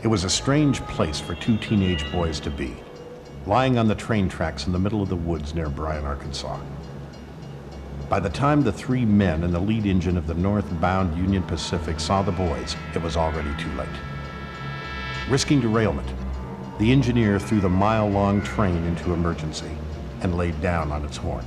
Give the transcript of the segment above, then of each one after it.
It was a strange place for two teenage boys to be, lying on the train tracks in the middle of the woods near Bryan, Arkansas. By the time the three men in the lead engine of the northbound Union Pacific saw the boys, it was already too late. Risking derailment, the engineer threw the mile-long train into emergency and laid down on its horn.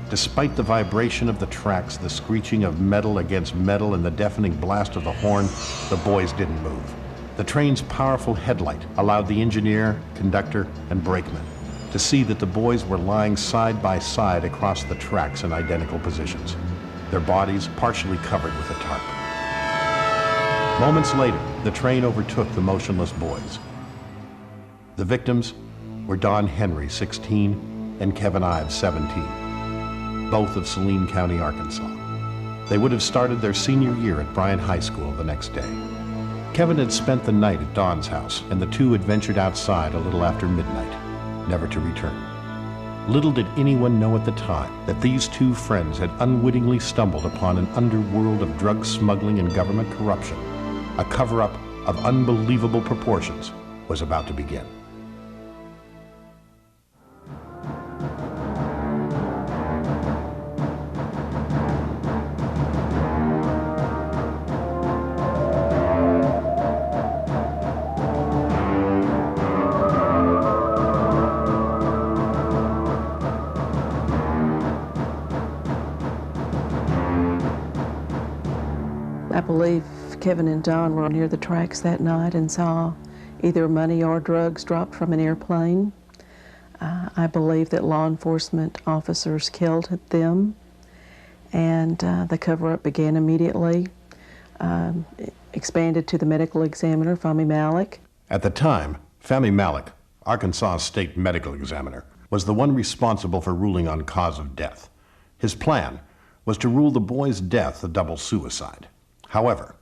Despite the vibration of the tracks, the screeching of metal against metal, and the deafening blast of the horn, the boys didn't move. The train's powerful headlight allowed the engineer, conductor, and brakeman to see that the boys were lying side by side across the tracks in identical positions, their bodies partially covered with a tarp. Moments later, the train overtook the motionless boys. The victims were Don Henry, 16, and Kevin Ives, 17, both of Saline County, Arkansas. They would have started their senior year at Bryan High School the next day. Kevin had spent the night at Don's house, and the two had ventured outside a little after midnight, never to return. Little did anyone know at the time that these two friends had unwittingly stumbled upon an underworld of drug smuggling and government corruption. A cover-up of unbelievable proportions was about to begin. I believe Kevin and Don were near the tracks that night and saw either money or drugs dropped from an airplane. I believe that law enforcement officers killed them, and the cover-up began immediately. Expanded to the medical examiner, Fahmy Malek. At the time, Fahmy Malek, Arkansas State Medical Examiner, was the one responsible for ruling on cause of death. His plan was to rule the boys' death a double suicide. However,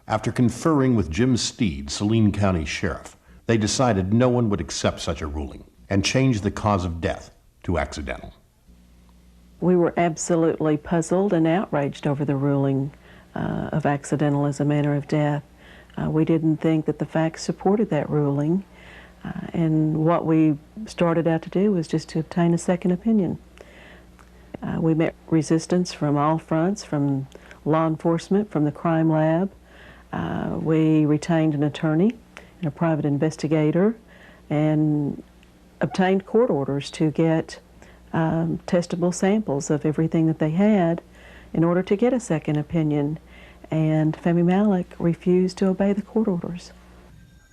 after conferring with Jim Steed, Saline County Sheriff, they decided no one would accept such a ruling and changed the cause of death to accidental. We were absolutely puzzled and outraged over the ruling of accidental as a manner of death. We didn't think that the facts supported that ruling, and what we started out to do was just to obtain a second opinion. We met resistance from all fronts, from law enforcement, from the crime lab. We retained an attorney and a private investigator and obtained court orders to get testable samples of everything that they had in order to get a second opinion. And Fahmy Malek refused to obey the court orders.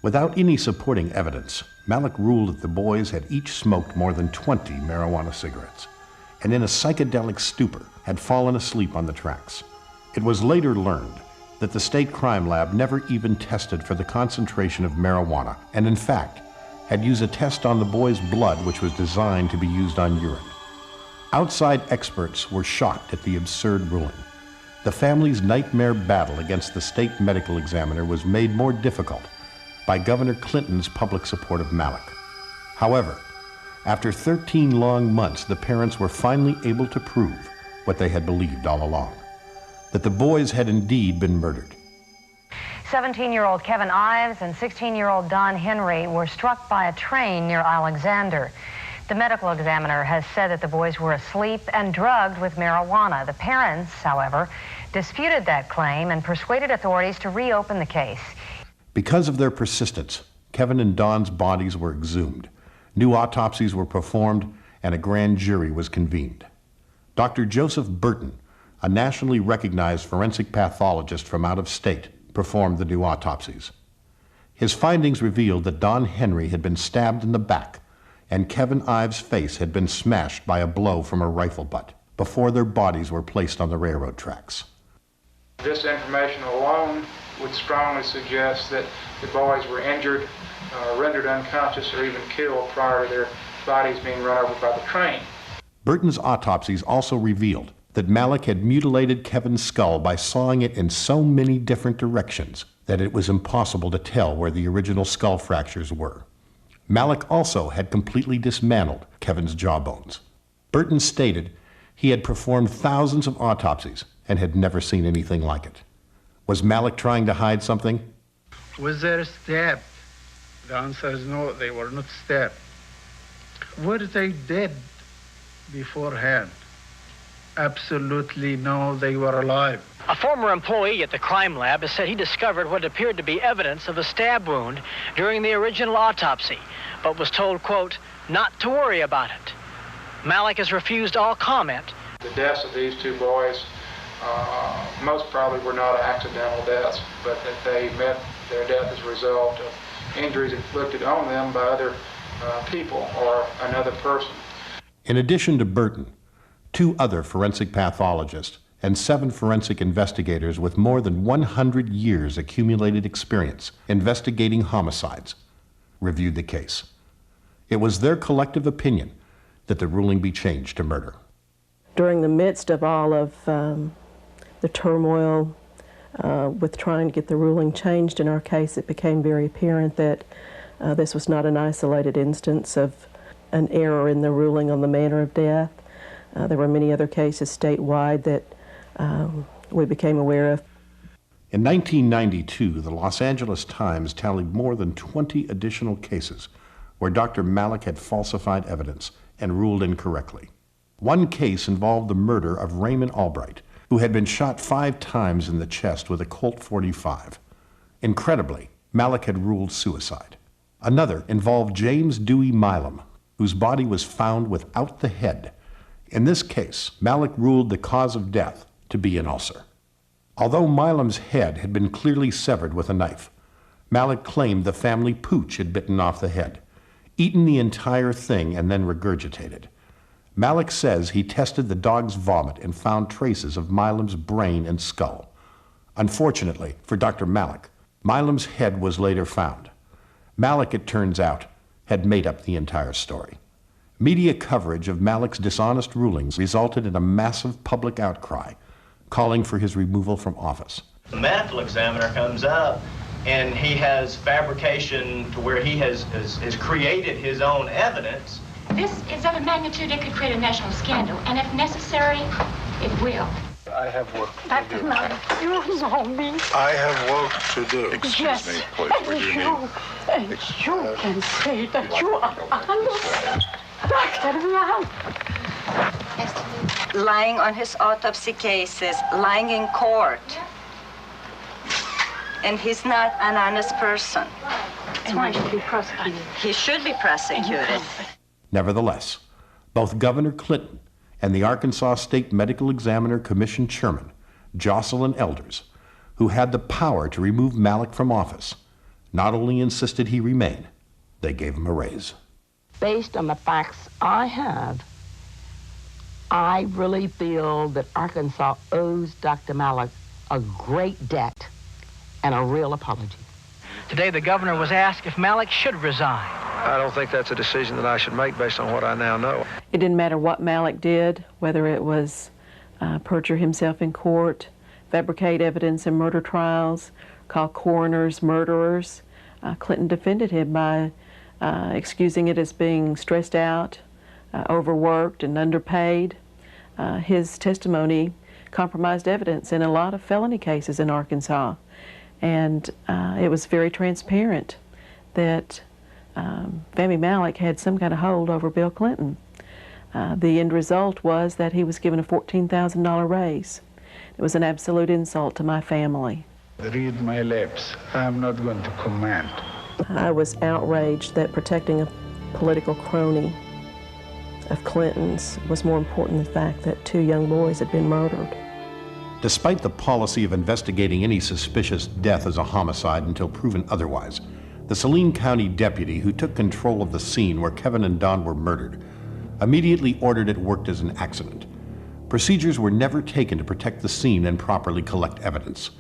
Without any supporting evidence, Malek ruled that the boys had each smoked more than 20 marijuana cigarettes, and in a psychedelic stupor had fallen asleep on the tracks. It was later learned that the state crime lab never even tested for the concentration of marijuana, and in fact, had used a test on the boys' blood which was designed to be used on urine. Outside experts were shocked at the absurd ruling. The family's nightmare battle against the state medical examiner was made more difficult by Governor Clinton's public support of Malek. However, after 13 long months, the parents were finally able to prove what they had believed all along, that the boys had indeed been murdered. 17-year-old Kevin Ives and 16-year-old Don Henry were struck by a train near Alexander. The medical examiner has said that the boys were asleep and drugged with marijuana. The parents, however, disputed that claim and persuaded authorities to reopen the case. Because of their persistence, Kevin and Don's bodies were exhumed. New autopsies were performed, and a grand jury was convened. Dr. Joseph Burton, a nationally recognized forensic pathologist from out of state, performed the new autopsies. His findings revealed that Don Henry had been stabbed in the back, and Kevin Ives' face had been smashed by a blow from a rifle butt before their bodies were placed on the railroad tracks. This information alone would strongly suggest that the boys were injured, rendered unconscious, or even killed prior to their bodies being run over by the train. Burton's autopsies also revealed that Malek had mutilated Kevin's skull by sawing it in so many different directions that it was impossible to tell where the original skull fractures were. Malek also had completely dismantled Kevin's jawbones. Burton stated he had performed thousands of autopsies and had never seen anything like it. Was Malek trying to hide something? Was that a stab? The answer is no, they were not stabbed. Were they dead beforehand? Absolutely no, they were alive. A former employee at the crime lab has said he discovered what appeared to be evidence of a stab wound during the original autopsy, but was told, quote, not to worry about it. Malik has refused all comment. The deaths of these two boys most probably were not accidental deaths, but that they met their death as a result of injuries inflicted on them by other people or another person. In addition to Burton, 2 other forensic pathologists and 7 forensic investigators with more than 100 years accumulated experience investigating homicides reviewed the case. It was their collective opinion that the ruling be changed to murder. During the midst of all of the turmoil with trying to get the ruling changed in our case, it became very apparent that this was not an isolated instance of an error in the ruling on the manner of death. There were many other cases statewide that we became aware of. In 1992, the Los Angeles Times tallied more than 20 additional cases where Dr. Malik had falsified evidence and ruled incorrectly. One case involved the murder of Raymond Albright, who had been shot 5 times in the chest with a Colt .45. Incredibly, Malik had ruled suicide. Another involved James Dewey Milam, whose body was found without the head. In this case, Malik ruled the cause of death to be an ulcer. Although Milam's head had been clearly severed with a knife, Malik claimed the family pooch had bitten off the head, eaten the entire thing, and then regurgitated. Malik says he tested the dog's vomit and found traces of Milam's brain and skull. Unfortunately for Dr. Malik, Milam's head was later found. Malik, it turns out, had made up the entire story. Media coverage of Malik's dishonest rulings resulted in a massive public outcry, calling for his removal from office. The medical examiner comes up and he has fabrication to where he has created his own evidence. This is of a magnitude that could create a national scandal, and if necessary, it will. I have work to do. You know me. I have work to do. Excuse me, please. What do you mean? You can say that you are honest. Lying on his autopsy cases, lying in court. And he's not an honest person. That's why he should be prosecuted. He should be prosecuted. Nevertheless, both Governor Clinton and the Arkansas State Medical Examiner Commission Chairman, Jocelyn Elders, who had the power to remove Malik from office, not only insisted he remain, they gave him a raise. Based on the facts I have, I really feel that Arkansas owes Dr. Malik a great debt and a real apology. Today, the governor was asked if Malik should resign. I don't think that's a decision that I should make based on what I now know. It didn't matter what Malik did, whether it was perjure himself in court, fabricate evidence in murder trials, call coroners murderers. Clinton defended him by excusing it as being stressed out, overworked, and underpaid. His testimony compromised evidence in a lot of felony cases in Arkansas. And it was very transparent that Fahmy Malik had some kind of hold over Bill Clinton. The end result was that he was given a $14,000 raise. It was an absolute insult to my family. Read my lips. I'm not going to comment. I was outraged that protecting a political crony of Clinton's was more important than the fact that 2 young boys had been murdered. Despite the policy of investigating any suspicious death as a homicide until proven otherwise, the Saline County deputy who took control of the scene where Kevin and Don were murdered immediately ordered it worked as an accident. Procedures were never taken to protect the scene and properly collect evidence.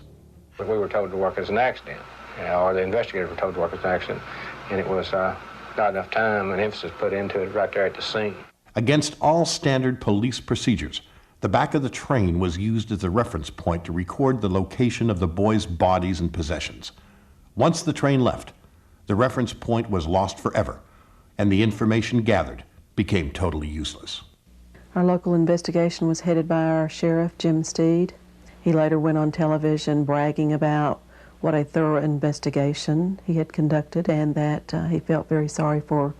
We were told to work as an accident, or the investigators were told to work as an accident, and it was not enough time and emphasis put into it right there at the scene. Against all standard police procedures, the back of the train was used as a reference point to record the location of the boys' bodies and possessions. Once the train left, the reference point was lost forever, and the information gathered became totally useless. Our local investigation was headed by our sheriff, Jim Steed. He later went on television bragging about what a thorough investigation he had conducted, and that he felt very sorry for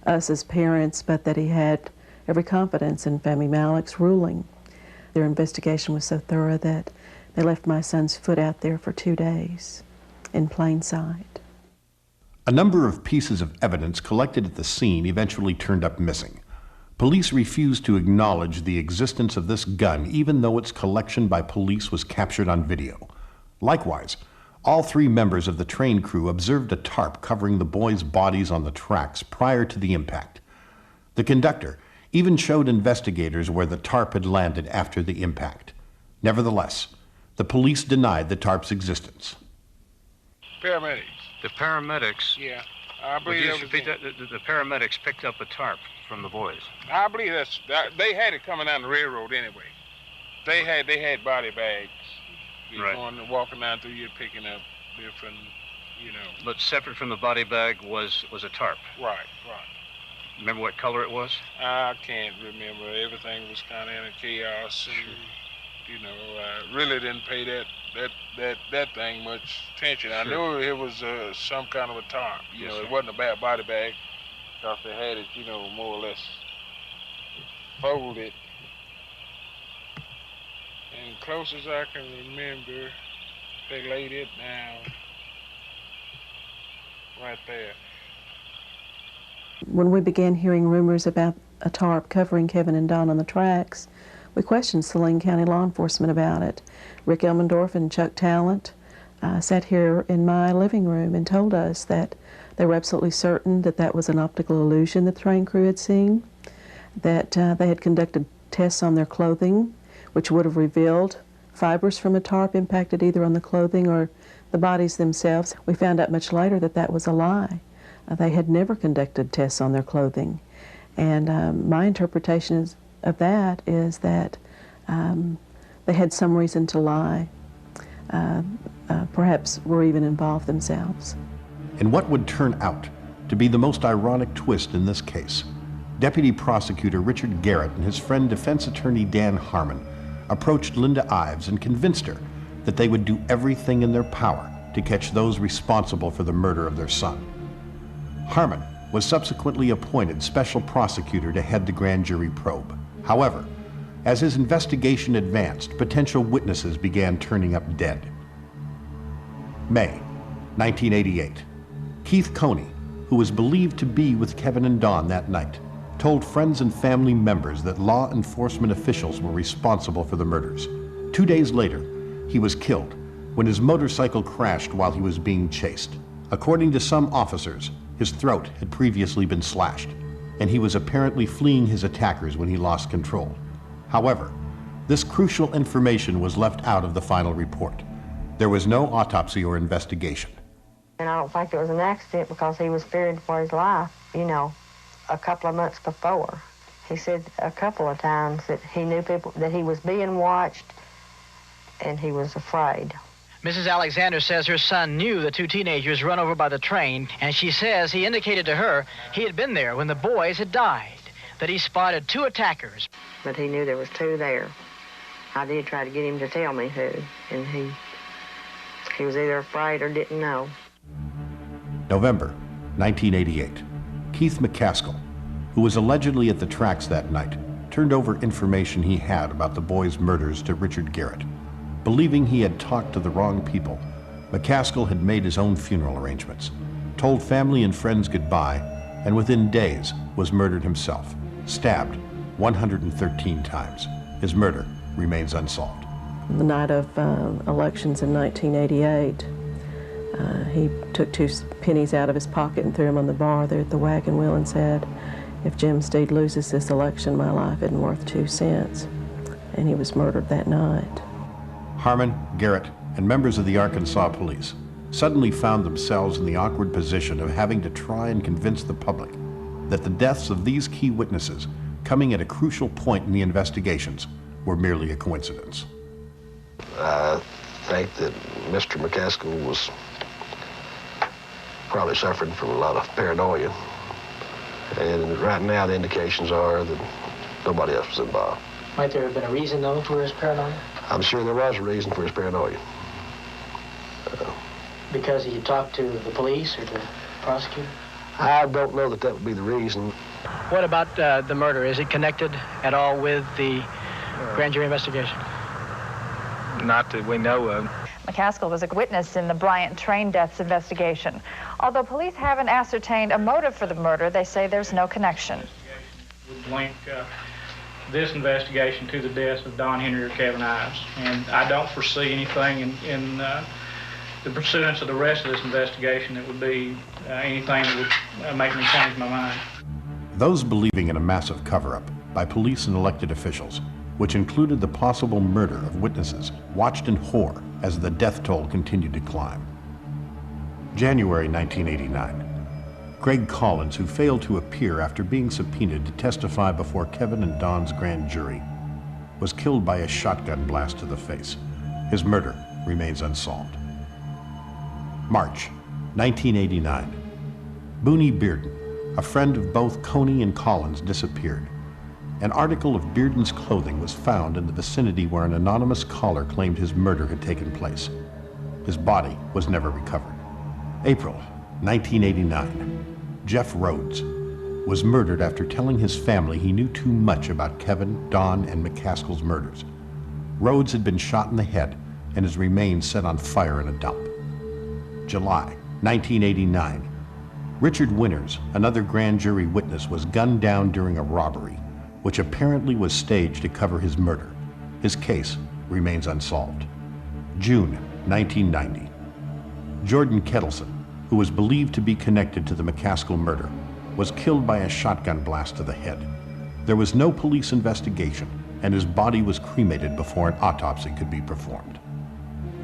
us as parents, but that he had every confidence in Fahmy Malek's ruling. Their investigation was so thorough that they left my son's foot out there for 2 days in plain sight. A number of pieces of evidence collected at the scene eventually turned up missing. Police refused to acknowledge the existence of this gun, even though its collection by police was captured on video. Likewise, all 3 members of the train crew observed a tarp covering the boys' bodies on the tracks prior to the impact. The conductor even showed investigators where the tarp had landed after the impact. Nevertheless, the police denied the tarp's existence. Paramedics. The paramedics? Yeah. Would you repeat that? The paramedics picked up a tarp from the boys. I believe they had it coming down the railroad anyway. They had body bags. Right. Going, walking down through here, picking up different, But separate from the body bag was a tarp. Right. Remember what color it was? I can't remember. Everything was kind of in a chaos, and I really didn't pay that thing much attention. I knew it was some kind of a tarp. It wasn't a bad body bag, because they had it, more or less folded. And close as I can remember, they laid it down right there. When we began hearing rumors about a tarp covering Kevin and Don on the tracks, we questioned Saline County law enforcement about it. Rick Elmendorf and Chuck Talent sat here in my living room and told us that they were absolutely certain that that was an optical illusion the train crew had seen, that they had conducted tests on their clothing, which would have revealed fibers from a tarp impacted either on the clothing or the bodies themselves. We found out much later that that was a lie. They had never conducted tests on their clothing. And my interpretation of that is that they had some reason to lie. Perhaps were even involved themselves. In what would turn out to be the most ironic twist in this case, Deputy Prosecutor Richard Garrett and his friend defense attorney Dan Harmon approached Linda Ives and convinced her that they would do everything in their power to catch those responsible for the murder of their son. Harmon was subsequently appointed special prosecutor to head the grand jury probe. However, as his investigation advanced, potential witnesses began turning up dead. May 1988. Keith Coney, who was believed to be with Kevin and Don that night, told friends and family members that law enforcement officials were responsible for the murders. 2 days later, he was killed when his motorcycle crashed while he was being chased. According to some officers, his throat had previously been slashed, and he was apparently fleeing his attackers when he lost control. However, this crucial information was left out of the final report. There was no autopsy or investigation. And I don't think it was an accident because he was fearing for his life, a couple of months before. He said a couple of times that he knew that he was being watched and he was afraid. Mrs. Alexander says her son knew the 2 teenagers run over by the train, and she says he indicated to her he had been there when the boys had died, that he spotted 2 attackers. But he knew there was 2 there. I did try to get him to tell me who, and he was either afraid or didn't know. November 1988. Keith McCaskill, who was allegedly at the tracks that night, turned over information he had about the boys' murders to Richard Garrett. Believing he had talked to the wrong people, McCaskill had made his own funeral arrangements, told family and friends goodbye, and within days was murdered himself, stabbed 113 times. His murder remains unsolved. The night of elections in 1988, he took 2 pennies out of his pocket and threw them on the bar there at the Wagon Wheel and said, "If Jim Steed loses this election, my life isn't worth 2 cents." And he was murdered that night. Harmon, Garrett, and members of the Arkansas police suddenly found themselves in the awkward position of having to try and convince the public that the deaths of these key witnesses, coming at a crucial point in the investigations, were merely a coincidence. I think that Mr. McCaskill was probably suffering from a lot of paranoia. And right now the indications are that nobody else was involved. Might there have been a reason, though, for his paranoia? I'm sure there was a reason for his paranoia. Because he had talked to the police or the prosecutor? I don't know that would be the reason. What about the murder? Is it connected at all with the grand jury investigation? Not that we know of. McCaskill was a witness in the Bryant train deaths investigation. Although police haven't ascertained a motive for the murder, they say there's no connection. We link this investigation to the deaths of Don Henry or Kevin Ives, and I don't foresee anything in the pursuance of the rest of this investigation that would be anything that would make me change my mind. Those believing in a massive cover-up by police and elected officials, which included the possible murder of witnesses, watched in horror as the death toll continued to climb. January 1989. Greg Collins, who failed to appear after being subpoenaed to testify before Kevin and Don's grand jury, was killed by a shotgun blast to the face. His murder remains unsolved. March 1989. Booney Bearden, a friend of both Coney and Collins, disappeared. An article of Bearden's clothing was found in the vicinity where an anonymous caller claimed his murder had taken place. His body was never recovered. April 1989. Jeff Rhodes was murdered after telling his family he knew too much about Kevin, Don, and McCaskill's murders. Rhodes had been shot in the head and his remains set on fire in a dump. July 1989. Richard Winters, another grand jury witness, was gunned down during a robbery, which apparently was staged to cover his murder. His case remains unsolved. June 1990. Jordan Kettleson, who was believed to be connected to the McCaskill murder, was killed by a shotgun blast to the head. There was no police investigation, and his body was cremated before an autopsy could be performed.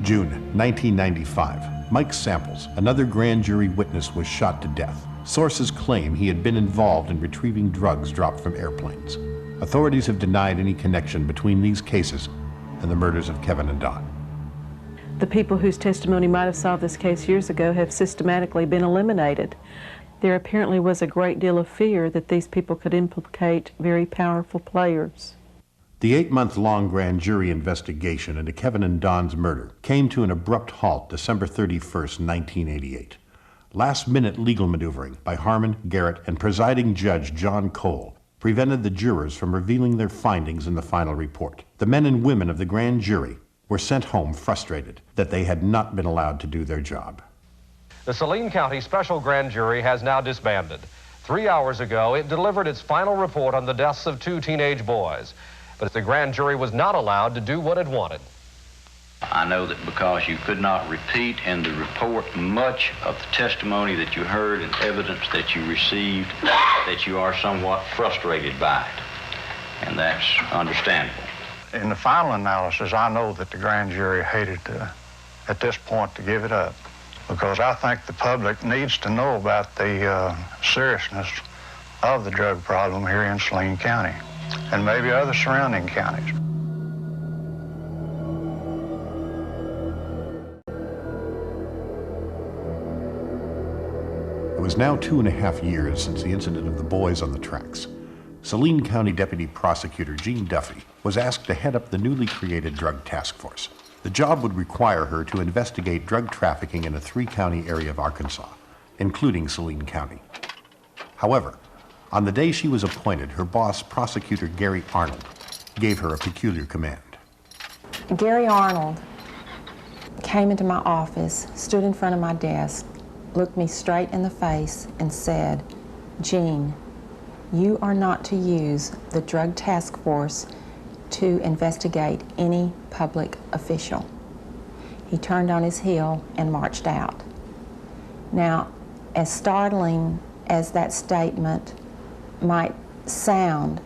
June 1995. Mike Samples, another grand jury witness, was shot to death. Sources claim he had been involved in retrieving drugs dropped from airplanes. Authorities have denied any connection between these cases and the murders of Kevin and Don. The people whose testimony might have solved this case years ago have systematically been eliminated. There apparently was a great deal of fear that these people could implicate very powerful players. The 8-month-long grand jury investigation into Kevin and Don's murder came to an abrupt halt December 31st, 1988. Last-minute legal maneuvering by Harmon, Garrett, and presiding judge John Cole prevented the jurors from revealing their findings in the final report. The men and women of the grand jury were sent home frustrated that they had not been allowed to do their job. The Saline County Special Grand Jury has now disbanded. 3 hours ago, it delivered its final report on the deaths of 2 teenage boys. But the grand jury was not allowed to do what it wanted. I know that because you could not repeat in the report much of the testimony that you heard and evidence that you received, that you are somewhat frustrated by it. And that's understandable. In the final analysis, I know that the grand jury hated at this point to give it up, because I think the public needs to know about the seriousness of the drug problem here in Saline County and maybe other surrounding counties. It was now 2.5 years since the incident of the boys on the tracks. Saline County Deputy Prosecutor Gene Duffy was asked to head up the newly created Drug Task Force. The job would require her to investigate drug trafficking in a 3-county area of Arkansas, including Saline County. However, on the day she was appointed, her boss, Prosecutor Gary Arnold, gave her a peculiar command. Gary Arnold came into my office, stood in front of my desk, looked me straight in the face, and said, "Jean, you are not to use the Drug Task Force to investigate any public official." He turned on his heel and marched out. Now, as startling as that statement might sound,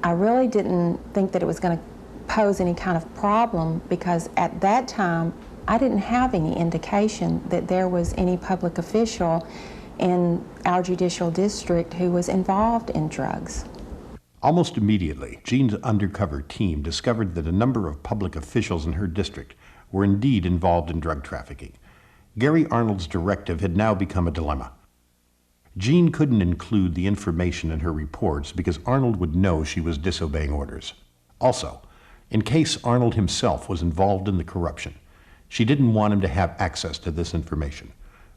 I really didn't think that it was going to pose any kind of problem, because at that time I didn't have any indication that there was any public official in our judicial district who was involved in drugs. Almost immediately, Jean's undercover team discovered that a number of public officials in her district were indeed involved in drug trafficking. Gary Arnold's directive had now become a dilemma. Jean couldn't include the information in her reports because Arnold would know she was disobeying orders. Also, in case Arnold himself was involved in the corruption, She didn't want him to have access to this information.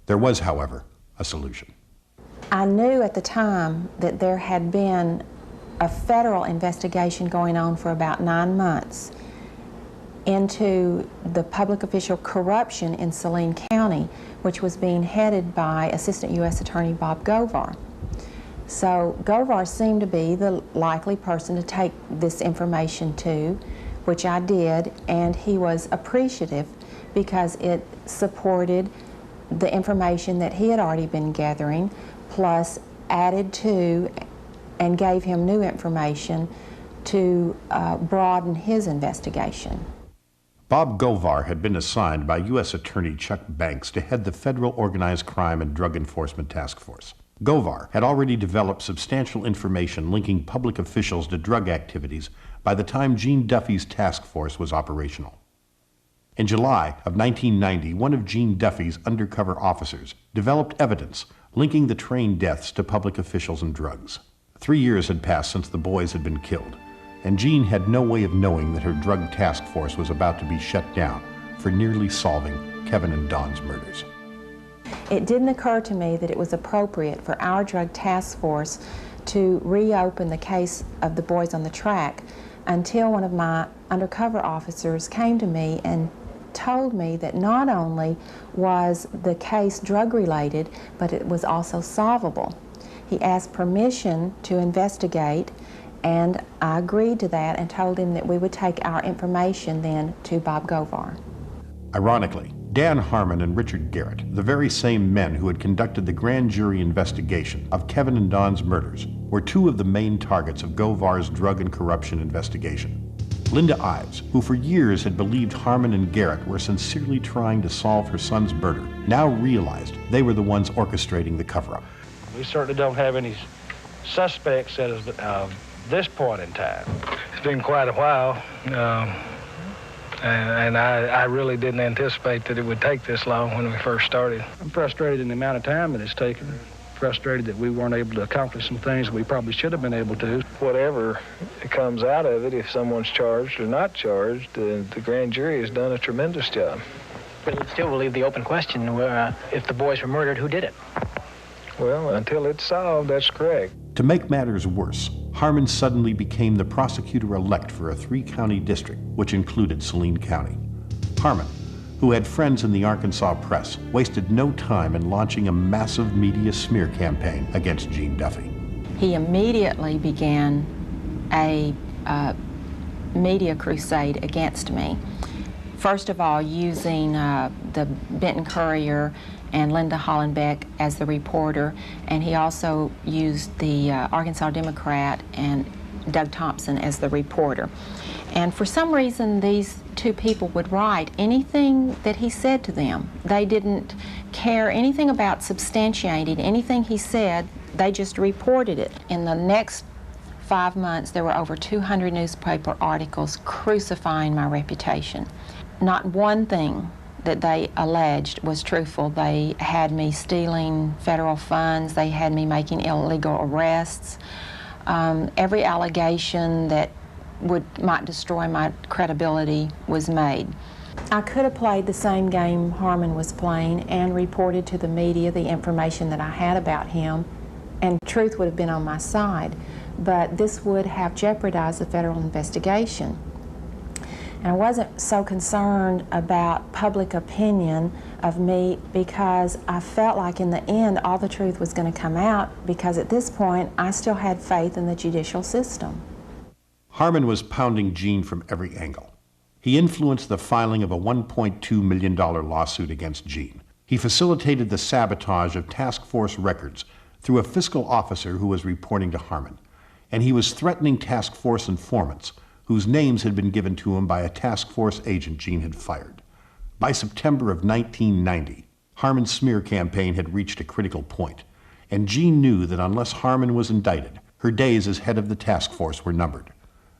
There was, however, a solution. I knew at the time that there had been a federal investigation going on for about 9 months into the public official corruption in Saline County, which was being headed by Assistant U.S. Attorney Bob Govar. So Govar seemed to be the likely person to take this information to, which I did, and he was appreciative because it supported the information that he had already been gathering, plus added to and gave him new information to broaden his investigation. Bob Govar had been assigned by U.S. Attorney Chuck Banks to head the Federal Organized Crime and Drug Enforcement Task Force. Govar had already developed substantial information linking public officials to drug activities by the time Gene Duffy's task force was operational. In July of 1990, one of Gene Duffy's undercover officers developed evidence linking the train deaths to public officials and drugs. 3 years had passed since the boys had been killed, and Gene had no way of knowing that her drug task force was about to be shut down for nearly solving Kevin and Don's murders. It didn't occur to me that it was appropriate for our drug task force to reopen the case of the boys on the track until one of my undercover officers came to me and told me that not only was the case drug-related, but it was also solvable. He asked permission to investigate, and I agreed to that and told him that we would take our information then to Bob Govar. Ironically, Dan Harmon and Richard Garrett, the very same men who had conducted the grand jury investigation of Kevin and Don's murders, were two of the main targets of Govar's drug and corruption investigation. Linda Ives, who for years had believed Harmon and Garrett were sincerely trying to solve her son's murder, now realized they were the ones orchestrating the cover-up. We certainly don't have any suspects at this point in time. It's been quite a while, and I really didn't anticipate that it would take this long when we first started. I'm frustrated in the amount of time that it's taken. Frustrated that we weren't able to accomplish some things we probably should have been able to. Whatever comes out of it, if someone's charged or not charged, the grand jury has done a tremendous job. But it still will leave the open question, if the boys were murdered, who did it? Well, until it's solved, that's correct. To make matters worse, Harmon suddenly became the prosecutor-elect for a 3-county district, which included Saline County. Harmon, who had friends in the Arkansas press, wasted no time in launching a massive media smear campaign against Gene Duffy. He immediately began a media crusade against me. First of all, using the Benton Courier and Linda Hollenbeck as the reporter, and he also used the Arkansas Democrat and Doug Thompson as the reporter. And for some reason, these two people would write anything that he said to them. They didn't care anything about substantiating anything he said. They just reported it. In the next 5 months, there were over 200 newspaper articles crucifying my reputation. Not one thing that they alleged was truthful. They had me stealing federal funds. They had me making illegal arrests. Every allegation that might destroy my credibility was made. I could have played the same game Harmon was playing and reported to the media the information that I had about him, and truth would have been on my side, but this would have jeopardized the federal investigation. And I wasn't so concerned about public opinion of me because I felt like in the end all the truth was going to come out, because at this point I still had faith in the judicial system. Harmon was pounding Gene from every angle. He influenced the filing of a $1.2 million lawsuit against Gene. He facilitated the sabotage of task force records through a fiscal officer who was reporting to Harmon. And he was threatening task force informants whose names had been given to him by a task force agent Gene had fired. By September of 1990, Harmon's smear campaign had reached a critical point, and Gene knew that unless Harmon was indicted, her days as head of the task force were numbered.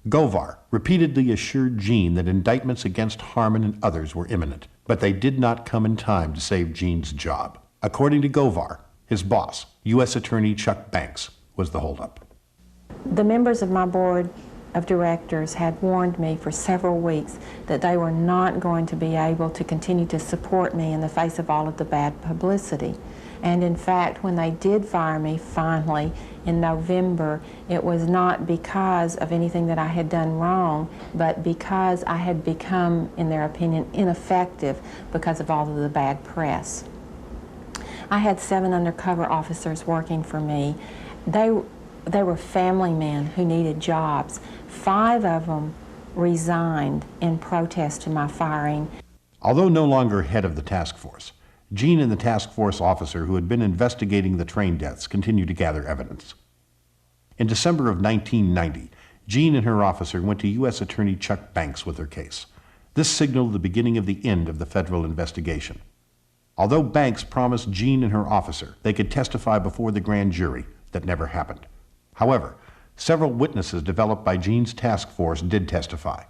Govar repeatedly assured Gene that indictments against Harmon and others were imminent, but they did not come in time to save Gene's job. According to Govar, his boss, U.S. Attorney Chuck Banks, was the holdup. The members of my board of directors had warned me for several weeks that they were not going to be able to continue to support me in the face of all of the bad publicity. And in fact, when they did fire me finally in November, it was not because of anything that I had done wrong, but because I had become, in their opinion, ineffective because of all of the bad press. I had 7 undercover officers working for me. They were family men who needed jobs. 5 of them resigned in protest to my firing. Although no longer head of the task force, Jean and the task force officer who had been investigating the train deaths continued to gather evidence. In December of 1990, Jean and her officer went to U.S. Attorney Chuck Banks with their case. This signaled the beginning of the end of the federal investigation. Although Banks promised Jean and her officer they could testify before the grand jury, that never happened. However, several witnesses developed by Jean's task force did testify.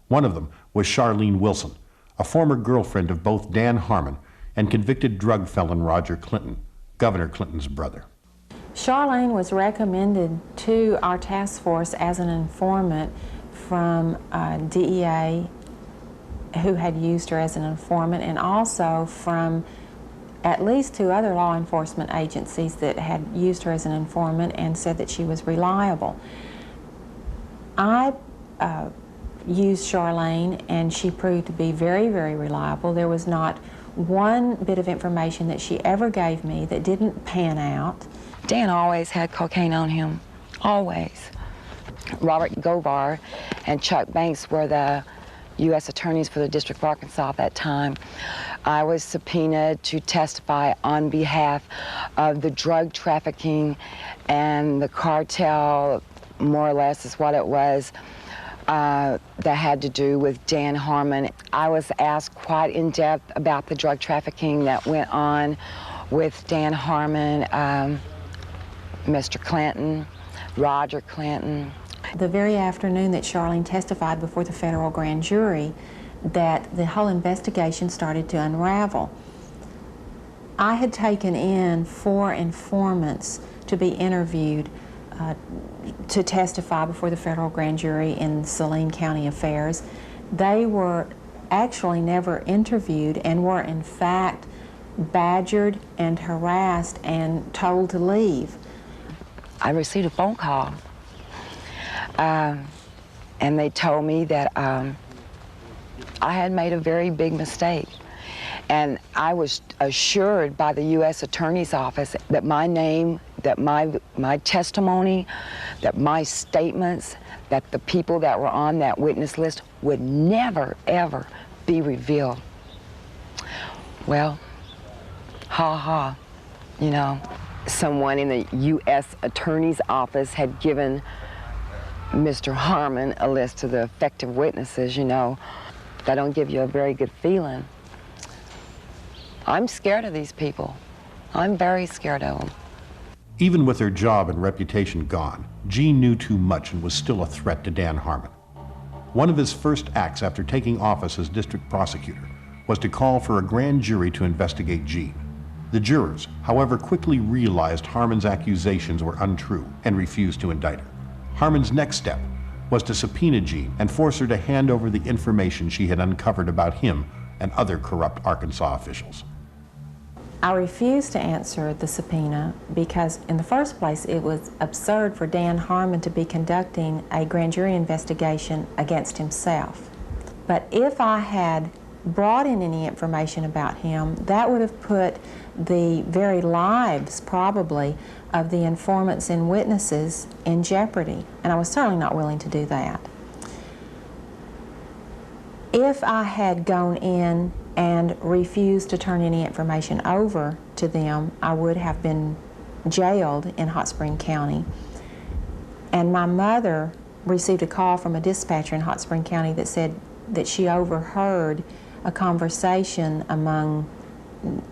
One of them was Charlene Wilson, a former girlfriend of both Dan Harmon and convicted drug felon Roger Clinton, Governor Clinton's brother. Charlene was recommended to our task force as an informant from DEA, who had used her as an informant, and also from at least 2 other law enforcement agencies that had used her as an informant and said that she was reliable. I used Charlene, and she proved to be very, very reliable. There was not one bit of information that she ever gave me that didn't pan out. Dan always had cocaine on him, always. Robert Govar and Chuck Banks were the U.S. attorneys for the District of Arkansas at that time. I was subpoenaed to testify on behalf of the drug trafficking and the cartel, more or less is what it was, that had to do with Dan Harmon. I was asked quite in depth about the drug trafficking that went on with Dan Harmon, Mr. Clinton, Roger Clinton. The very afternoon that Charlene testified before the federal grand jury, that the whole investigation started to unravel. I had taken in 4 informants to be interviewed to testify before the federal grand jury in Saline County affairs. They were actually never interviewed and were in fact badgered and harassed and told to leave. I received a phone call and they told me that I had made a very big mistake. And I was assured by the U.S. Attorney's Office that my name, that my testimony, that my statements, that the people that were on that witness list would never, ever be revealed. Well, ha ha, you know. Someone in the U.S. Attorney's Office had given Mr. Harmon a list of the effective witnesses, you know. That don't give you a very good feeling. I'm scared of these people. I'm very scared of them. Even with her job and reputation gone, Jean knew too much and was still a threat to Dan Harmon. One of his first acts after taking office as district prosecutor was to call for a grand jury to investigate Jean. The jurors, however, quickly realized Harmon's accusations were untrue and refused to indict her. Harmon's next step was to subpoena Jean and force her to hand over the information she had uncovered about him and other corrupt Arkansas officials. I refused to answer the subpoena because, in the first place, it was absurd for Dan Harmon to be conducting a grand jury investigation against himself. But if I had brought in any information about him, that would have put the very lives, probably, of the informants and witnesses in jeopardy, and I was certainly not willing to do that. If I had gone in and refused to turn any information over to them, I would have been jailed in Hot Spring County. And my mother received a call from a dispatcher in Hot Spring County that said that she overheard a conversation among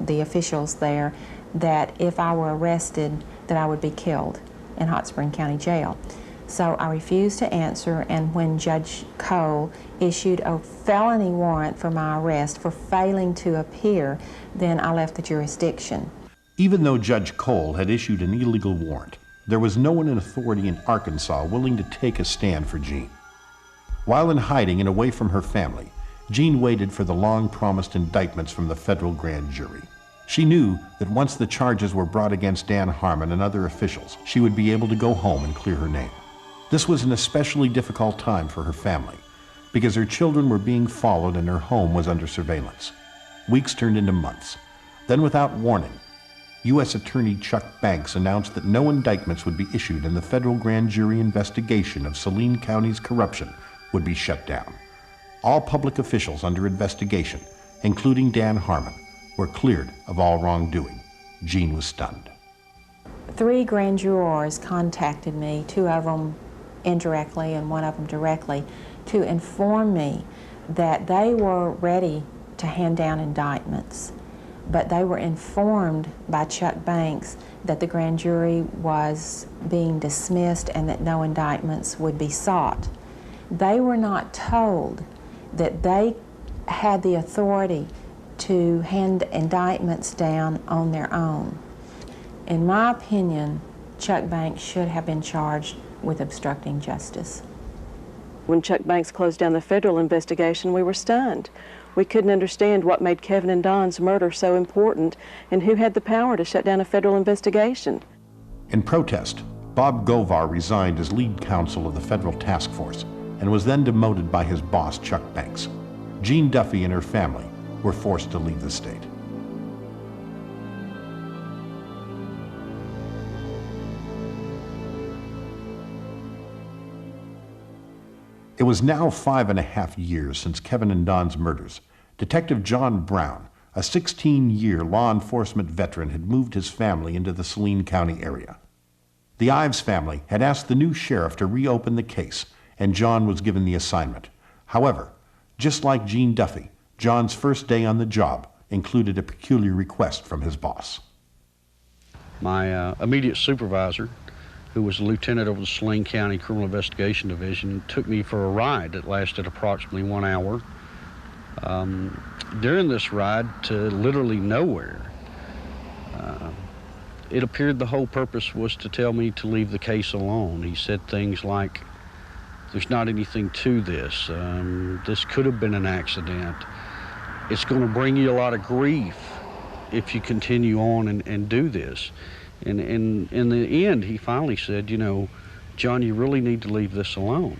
the officials there that if I were arrested, that I would be killed in Hot Spring County Jail. So I refused to answer, and when Judge Cole issued a felony warrant for my arrest for failing to appear, then I left the jurisdiction. Even though Judge Cole had issued an illegal warrant, there was no one in authority in Arkansas willing to take a stand for Jean. While in hiding and away from her family, Jean waited for the long-promised indictments from the federal grand jury. She knew that once the charges were brought against Dan Harmon and other officials, she would be able to go home and clear her name. This was an especially difficult time for her family, because her children were being followed and her home was under surveillance. Weeks turned into months. Then, without warning, U.S. Attorney Chuck Banks announced that no indictments would be issued and the federal grand jury investigation of Saline County's corruption would be shut down. All public officials under investigation, including Dan Harmon, were cleared of all wrongdoing. Jean was stunned. 3 grand jurors contacted me, 2 of them indirectly and 1 of them directly, to inform me that they were ready to hand down indictments, but they were informed by Chuck Banks that the grand jury was being dismissed and that no indictments would be sought. They were not told that they had the authority to hand indictments down on their own. In my opinion, Chuck Banks should have been charged with obstructing justice. When Chuck Banks closed down the federal investigation, we were stunned. We couldn't understand what made Kevin and Don's murder so important and who had the power to shut down a federal investigation. In protest, Bob Govar resigned as lead counsel of the federal task force and was then demoted by his boss, Chuck Banks. Jean Duffy and her family were forced to leave the state. It was now 5.5 years since Kevin and Don's murders. Detective John Brown, a 16-year law enforcement veteran, had moved his family into the Saline County area. The Ives family had asked the new sheriff to reopen the case, and John was given the assignment. However, just like Jean Duffy, John's first day on the job included a peculiar request from his boss. My immediate supervisor, who was a lieutenant over the Saline County Criminal Investigation Division, took me for a ride that lasted approximately 1 hour. During this ride to literally nowhere, it appeared the whole purpose was to tell me to leave the case alone. He said things like, "There's not anything to this. This could have been an accident. It's going to bring you a lot of grief if you continue on and do this." And in the end, he finally said, "You know, John, you really need to leave this alone."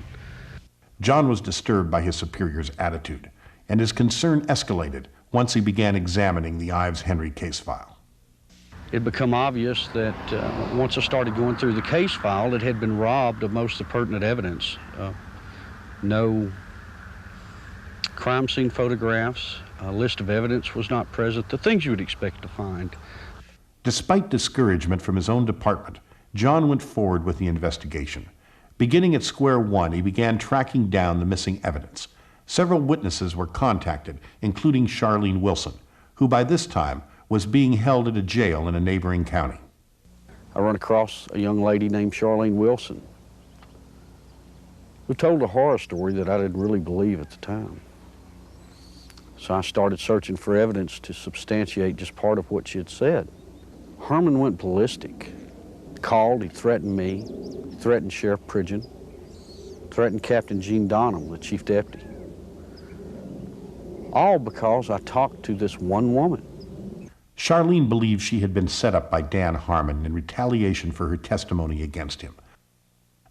John was disturbed by his superior's attitude, and his concern escalated once he began examining the Ives-Henry case file. It had become obvious that once I started going through the case file, it had been robbed of most of the pertinent evidence. No crime scene photographs, a list of evidence was not present, the things you would expect to find. Despite discouragement from his own department, John went forward with the investigation. Beginning at square one, he began tracking down the missing evidence. Several witnesses were contacted, including Charlene Wilson, who by this time was being held at a jail in a neighboring county. I run across a young lady named Charlene Wilson, who told a horror story that I didn't really believe at the time. So I started searching for evidence to substantiate just part of what she had said. Harmon went ballistic. Called, he threatened me, threatened Sheriff Pridgeon, threatened Captain Gene Donham, the chief deputy. All because I talked to this one woman. Charlene believed she had been set up by Dan Harmon in retaliation for her testimony against him.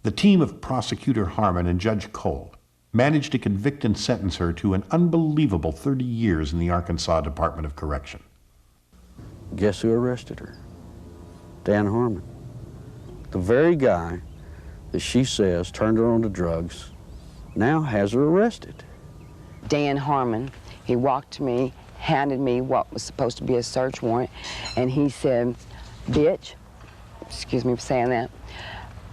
The team of Prosecutor Harmon and Judge Cole managed to convict and sentence her to an unbelievable 30 years in the Arkansas Department of Correction. Guess who arrested her? Dan Harmon. The very guy that she says turned her on to drugs now has her arrested. Dan Harmon, he walked to me, handed me what was supposed to be a search warrant, and he said, "Bitch," excuse me for saying that,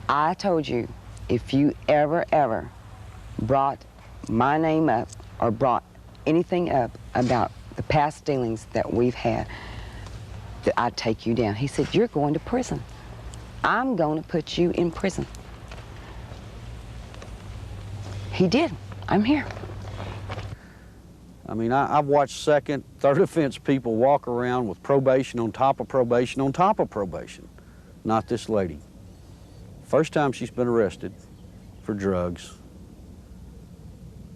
"I told you if you ever brought my name up or brought anything up about the past dealings that we've had, that I'd take you down." He said, "You're going to prison. I'm going to put you in prison." He did. I'm here. I mean, I've watched second, third offense people walk around with probation on top of probation on top of probation. Not this lady. First time she's been arrested for drugs,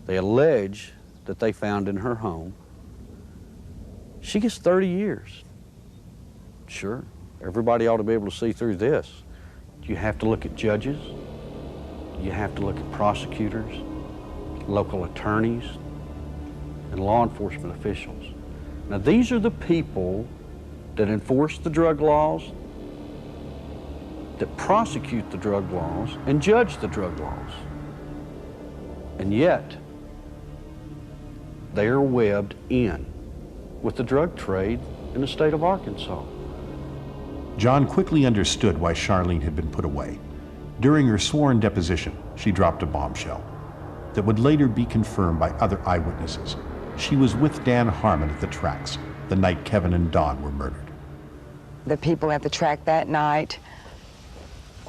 they allege that they found in her home, she gets 30 years. Sure, everybody ought to be able to see through this. You have to look at judges, you have to look at prosecutors, local attorneys, and law enforcement officials. Now, these are the people that enforce the drug laws, that prosecute the drug laws, and judge the drug laws. And yet, they are webbed in with the drug trade in the state of Arkansas. John quickly understood why Charlene had been put away. During her sworn deposition, she dropped a bombshell that would later be confirmed by other eyewitnesses. She was with Dan Harmon at the tracks the night Kevin and Don were murdered. The people at the track that night,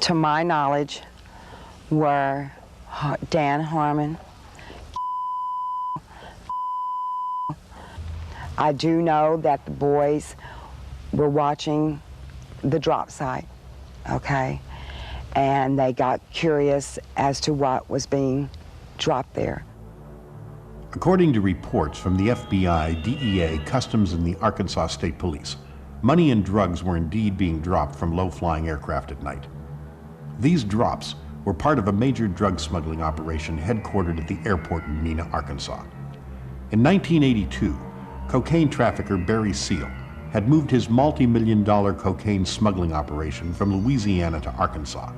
to my knowledge, were Dan Harmon. I do know that the boys were watching the drop site, okay? And they got curious as to what was being dropped there. According to reports from the FBI, DEA, Customs, and the Arkansas State Police, money and drugs were indeed being dropped from low-flying aircraft at night. These drops were part of a major drug smuggling operation headquartered at the airport in Mena, Arkansas. In 1982, cocaine trafficker Barry Seal had moved his multi-million-dollar cocaine smuggling operation from Louisiana to Arkansas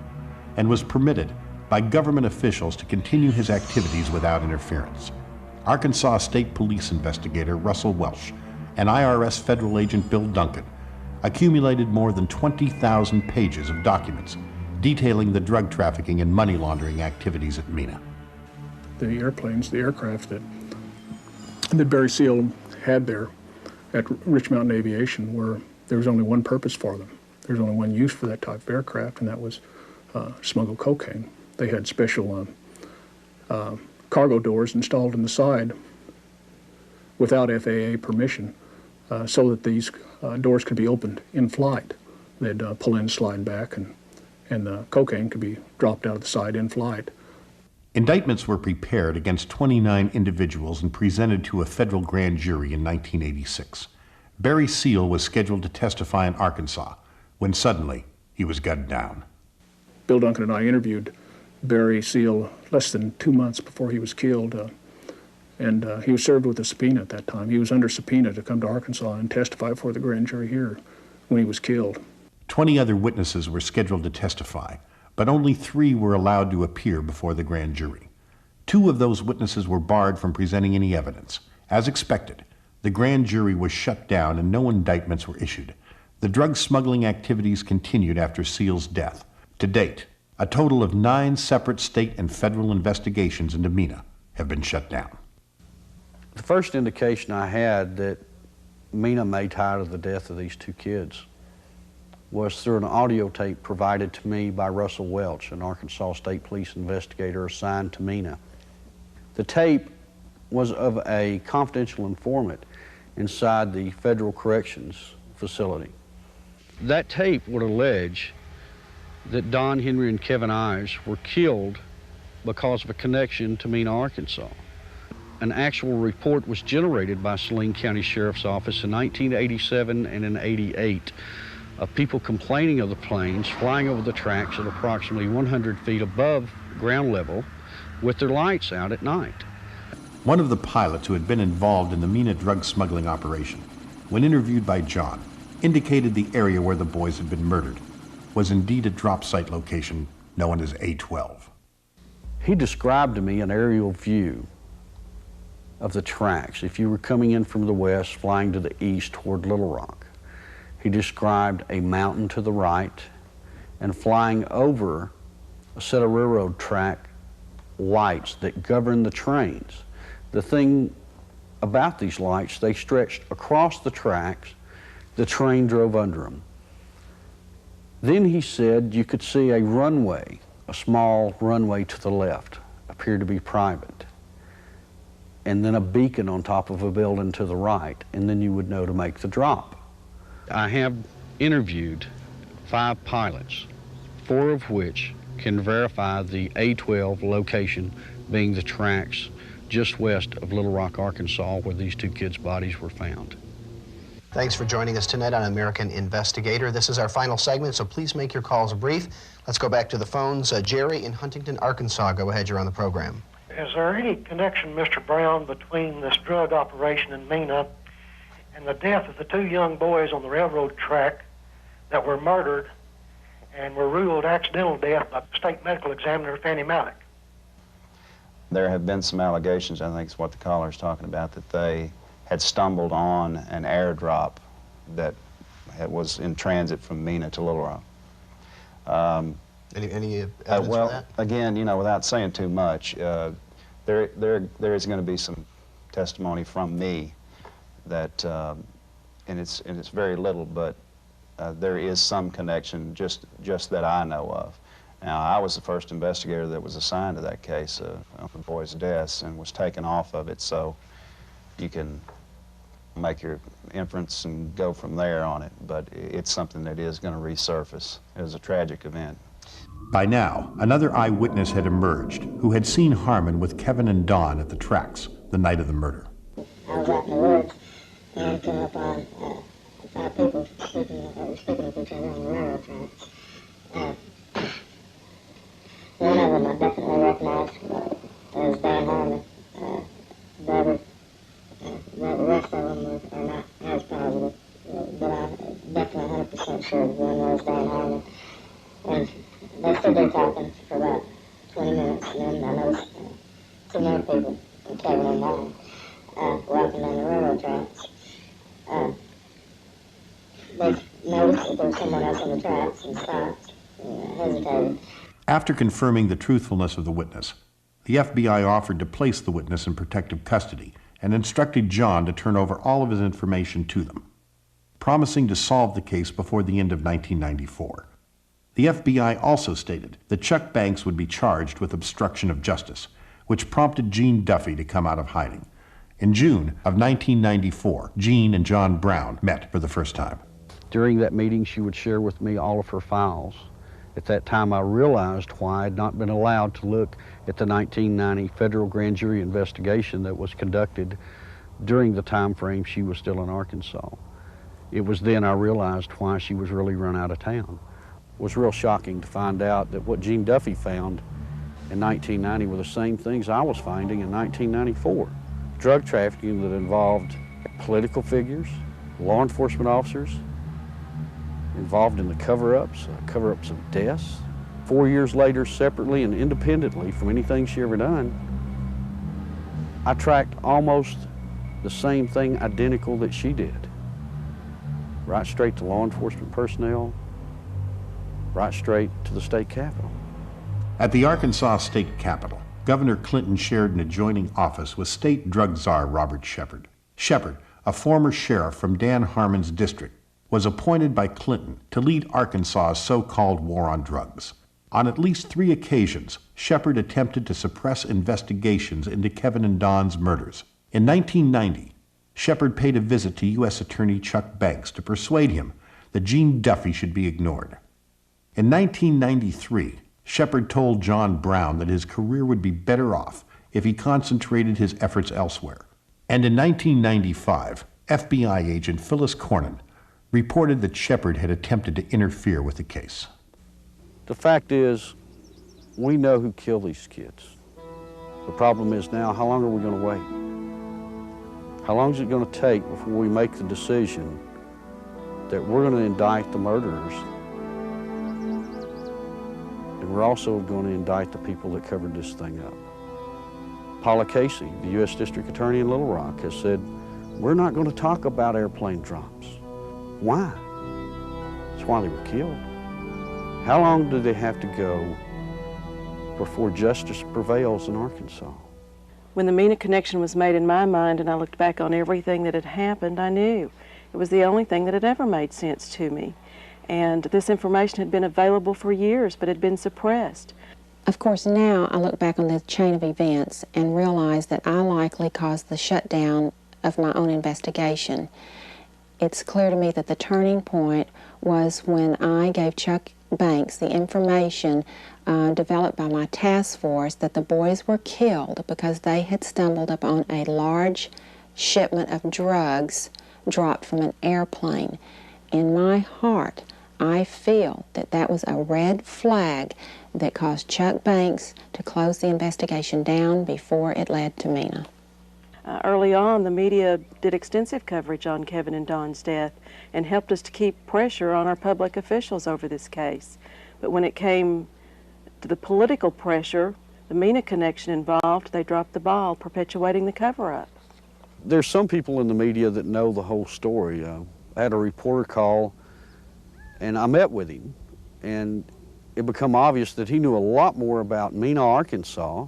and was permitted by government officials to continue his activities without interference. Arkansas State Police investigator Russell Welsh and IRS federal agent Bill Duncan accumulated more than 20,000 pages of documents detailing the drug trafficking and money laundering activities at Mena. The airplanes, the aircraft that Barry Seal had there at Rich Mountain Aviation there was only one purpose for them. There was only one use for that type of aircraft, and that was smuggle cocaine. They had special cargo doors installed in the side without FAA permission so that these doors could be opened in flight. They'd pull in, slide back, and the cocaine could be dropped out of the side in flight. Indictments were prepared against 29 individuals and presented to a federal grand jury in 1986. Barry Seal was scheduled to testify in Arkansas when suddenly he was gunned down. Bill Duncan and I interviewed Barry Seal less than 2 months before he was killed, and he was served with a subpoena at that time. He was under subpoena to come to Arkansas and testify before the grand jury here when he was killed. 20 other witnesses were scheduled to testify, but only 3 were allowed to appear before the grand jury. 2 of those witnesses were barred from presenting any evidence. As expected, the grand jury was shut down and no indictments were issued. The drug smuggling activities continued after Seal's death. To date, a total of 9 separate state and federal investigations into Mena have been shut down. The first indication I had that Mena may tie to the death of these 2 kids was through an audio tape provided to me by Russell Welch, an Arkansas State Police investigator assigned to Mena. The tape was of a confidential informant inside the Federal Corrections Facility. That tape would allege that Don Henry and Kevin Ives were killed because of a connection to Mena, Arkansas. An actual report was generated by Saline County Sheriff's Office in 1987 and in 88 of people complaining of the planes flying over the tracks at approximately 100 feet above ground level with their lights out at night. One of the pilots who had been involved in the Mena drug smuggling operation, when interviewed by John, indicated the area where the boys had been murdered was indeed a drop site location known as A12. He described to me an aerial view of the tracks. If you were coming in from the west, flying to the east toward Little Rock, he described a mountain to the right and flying over a set of railroad track lights that govern the trains. The thing about these lights, they stretched across the tracks, the train drove under them. Then he said you could see a runway, a small runway to the left, appeared to be private, and then a beacon on top of a building to the right, and then you would know to make the drop. I have interviewed 5 pilots, 4 of which can verify the A12 location being the tracks just west of Little Rock, Arkansas, where these two kids' bodies were found. Thanks for joining us tonight on American Investigator. This is our final segment, so please make your calls brief. Let's go back to the phones. Jerry in Huntington, Arkansas. Go ahead, you're on the program. Is there any connection, Mr. Brown, between this drug operation in Mena and the death of the two young boys on the railroad track that were murdered and were ruled accidental death by State Medical Examiner Fanny Malik? There have been some allegations, I think is what the caller is talking about, that they had stumbled on an airdrop that was in transit from Mena to Little Rock. Any evidence well, for that? Again, you know, without saying too much, there is going to be some testimony from me that, and it's very little, but there is some connection just that I know of. Now, I was the first investigator that was assigned to that case of the boys' deaths and was taken off of it, so you can make your inference and go from there on it, but it's something that is going to resurface. It was a tragic event. By now, another eyewitness had emerged who had seen Harmon with Kevin and Dawn at the tracks the night of the murder. I was out in the woods and came up on 5 people speaking with each other on the railroad tracks. One of them I definitely recognized as Dan Harmon. The rest of them are not as positive, but I'm definitely 100% sure one was Dan Harmon. And they stood there talking for about 20 minutes, and then I noticed two more people, Kevin and Dawn, walking down the railroad tracks. They noticed that there was someone else on the tracks and stopped, hesitated. After confirming the truthfulness of the witness, the FBI offered to place the witness in protective custody and instructed John to turn over all of his information to them, promising to solve the case before the end of 1994. The FBI also stated that Chuck Banks would be charged with obstruction of justice, which prompted Gene Duffy to come out of hiding. In June of 1994, Gene and John Brown met for the first time. During that meeting, she would share with me all of her files. At that time, I realized why I had not been allowed to look at the 1990 federal grand jury investigation that was conducted during the time frame she was still in Arkansas. It was then I realized why she was really run out of town. It was real shocking to find out that what Gene Duffy found in 1990 were the same things I was finding in 1994. Drug trafficking that involved political figures, law enforcement officers, involved in the cover-ups of deaths. 4 years later, separately and independently from anything she ever done, I tracked almost the same thing identical that she did. Right straight to law enforcement personnel, right straight to the state capitol. At the Arkansas State Capitol, Governor Clinton shared an adjoining office with state drug czar Robert Shepard. Shepard, a former sheriff from Dan Harmon's district, was appointed by Clinton to lead Arkansas's so-called war on drugs. On at least 3 occasions, Shepard attempted to suppress investigations into Kevin and Dawn's murders. In 1990, Shepard paid a visit to U.S. Attorney Chuck Banks to persuade him that Gene Duffy should be ignored. In 1993, Shepard told John Brown that his career would be better off if he concentrated his efforts elsewhere. And in 1995, FBI agent Phyllis Cornyn reported that Shepard had attempted to interfere with the case. The fact is, we know who killed these kids. The problem is now, how long are we going to wait? How long is it going to take before we make the decision that we're going to indict the murderers, and we're also going to indict the people that covered this thing up? Paula Casey, the U.S. District Attorney in Little Rock, has said, we're not going to talk about airplane drops. Why? That's why they were killed. How long do they have to go before justice prevails in Arkansas? When the Mena connection was made in my mind and I looked back on everything that had happened, I knew it was the only thing that had ever made sense to me. And this information had been available for years, but had been suppressed. Of course, now I look back on the chain of events and realize that I likely caused the shutdown of my own investigation. It's clear to me that the turning point was when I gave Chuck Banks the information developed by my task force that the boys were killed because they had stumbled upon a large shipment of drugs dropped from an airplane. In my heart, I feel that that was a red flag that caused Chuck Banks to close the investigation down before it led to Mena. Early on, the media did extensive coverage on Kevin and Don's death and helped us to keep pressure on our public officials over this case. But when it came to the political pressure, the Mena connection involved, they dropped the ball, perpetuating the cover-up. There's some people in the media that know the whole story. I had a reporter call, and I met with him, and it became obvious that he knew a lot more about Mena, Arkansas,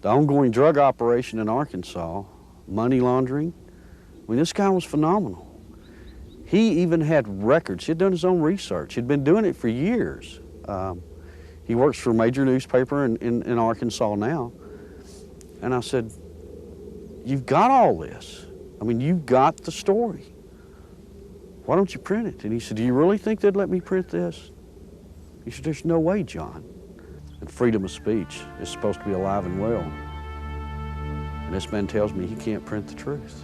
the ongoing drug operation in Arkansas, money laundering. I mean, this guy was phenomenal. He even had records. He'd done his own research. He'd been doing it for years. He works for a major newspaper in Arkansas now. And I said, you've got all this. I mean, you've got the story. Why don't you print it? And he said, do you really think they'd let me print this? He said, there's no way, John. And freedom of speech is supposed to be alive and well. And this man tells me he can't print the truth.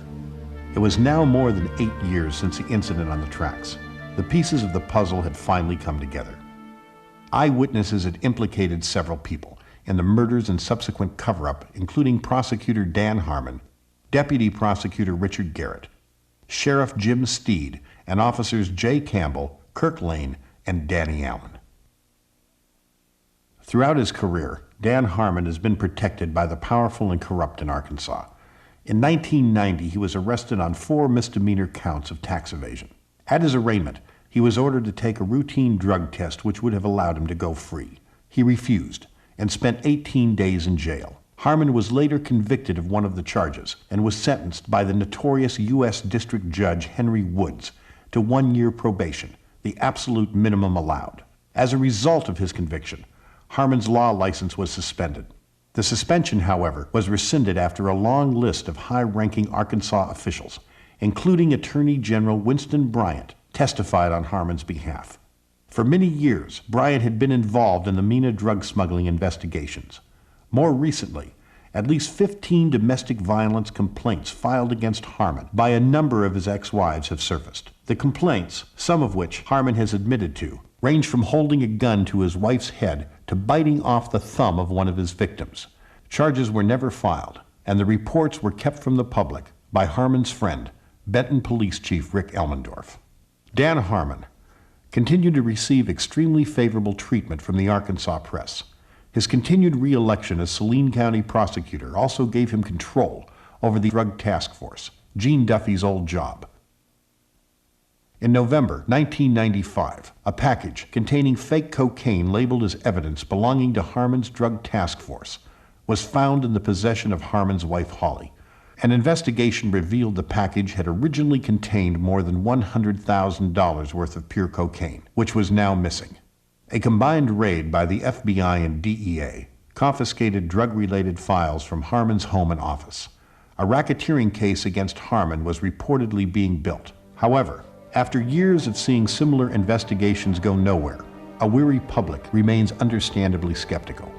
It was now more than 8 years since the incident on the tracks. The pieces of the puzzle had finally come together. Eyewitnesses had implicated several people in the murders and subsequent cover-up, including prosecutor Dan Harmon, deputy prosecutor Richard Garrett, Sheriff Jim Steed, and officers Jay Campbell, Kirk Lane, and Danny Allen. Throughout his career, Dan Harmon has been protected by the powerful and corrupt in Arkansas. In 1990, he was arrested on 4 misdemeanor counts of tax evasion. At his arraignment, he was ordered to take a routine drug test which would have allowed him to go free. He refused and spent 18 days in jail. Harmon was later convicted of one of the charges and was sentenced by the notorious U.S. District Judge Henry Woods to 1 year probation, the absolute minimum allowed. As a result of his conviction, Harmon's law license was suspended. The suspension, however, was rescinded after a long list of high-ranking Arkansas officials, including Attorney General Winston Bryant, testified on Harmon's behalf. For many years, Bryant had been involved in the Mena drug smuggling investigations. More recently, at least 15 domestic violence complaints filed against Harmon by a number of his ex-wives have surfaced. The complaints, some of which Harmon has admitted to, range from holding a gun to his wife's head to biting off the thumb of one of his victims. Charges were never filed, and the reports were kept from the public by Harmon's friend, Benton Police Chief Rick Elmendorf. Dan Harmon continued to receive extremely favorable treatment from the Arkansas press. His continued re-election as Saline County prosecutor also gave him control over the drug task force, Gene Duffy's old job. In November 1995, a package containing fake cocaine labeled as evidence belonging to Harmon's drug task force was found in the possession of Harmon's wife, Holly. An investigation revealed the package had originally contained more than $100,000 worth of pure cocaine, which was now missing. A combined raid by the FBI and DEA confiscated drug-related files from Harmon's home and office. A racketeering case against Harmon was reportedly being built. However, after years of seeing similar investigations go nowhere, a weary public remains understandably skeptical.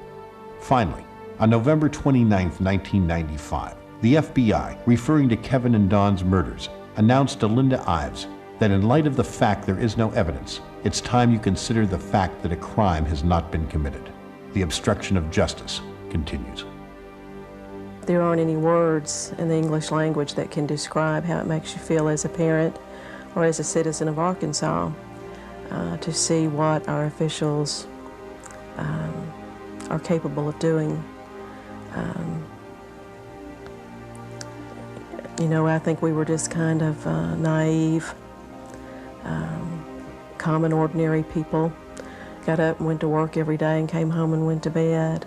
Finally, on November 29, 1995, the FBI, referring to Kevin and Don's murders, announced to Linda Ives that in light of the fact there is no evidence, it's time you consider the fact that a crime has not been committed. The obstruction of justice continues. There aren't any words in the English language that can describe how it makes you feel as a parent or as a citizen of Arkansas to see what our officials are capable of doing. You know, I think we were just kind of naive, common, ordinary people. Got up and went to work every day and came home and went to bed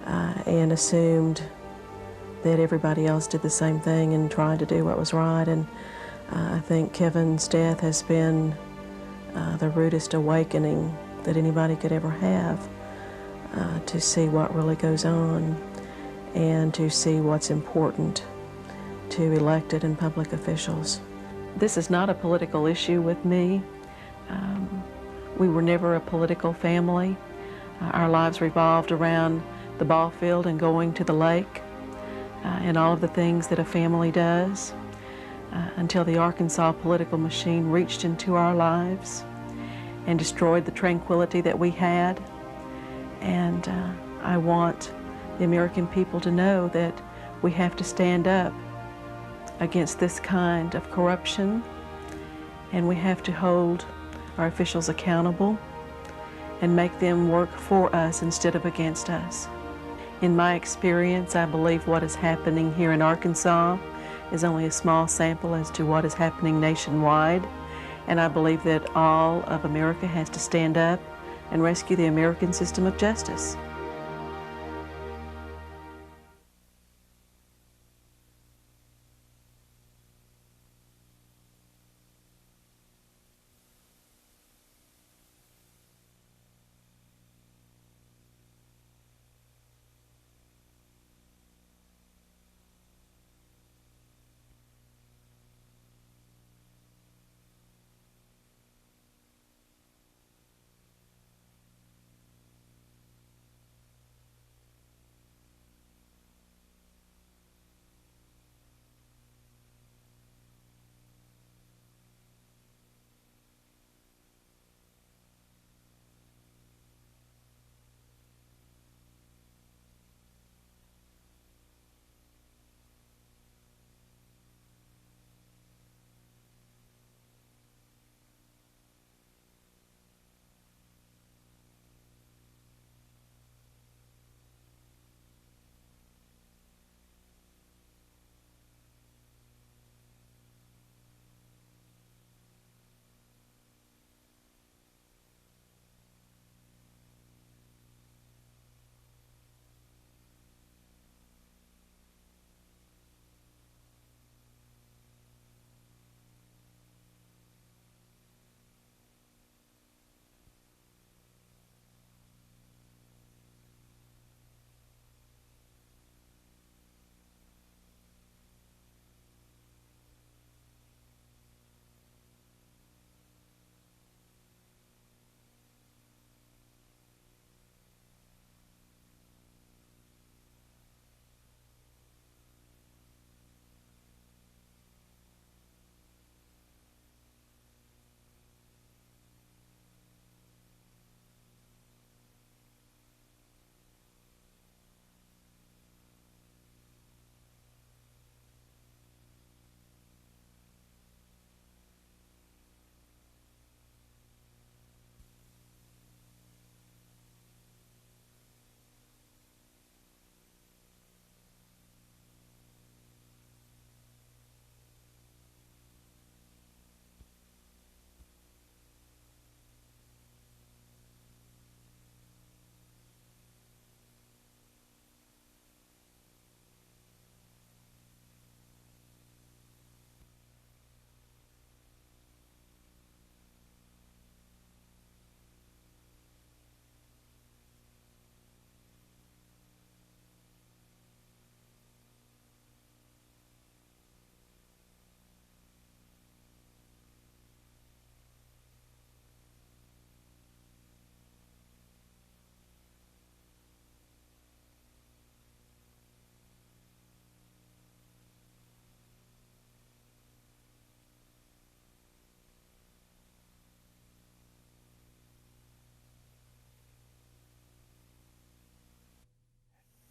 and assumed that everybody else did the same thing and tried to do what was right. And I think Kevin's death has been the rudest awakening that anybody could ever have to see what really goes on and to see what's important to elected and public officials. This is not a political issue with me. We were never a political family. Our lives revolved around the ball field and going to the lake and all of the things that a family does until the Arkansas political machine reached into our lives and destroyed the tranquility that we had. And I want the American people to know that we have to stand up against this kind of corruption, and we have to hold our officials accountable and make them work for us instead of against us. In my experience, I believe what is happening here in Arkansas is only a small sample as to what is happening nationwide, and I believe that all of America has to stand up and rescue the American system of justice.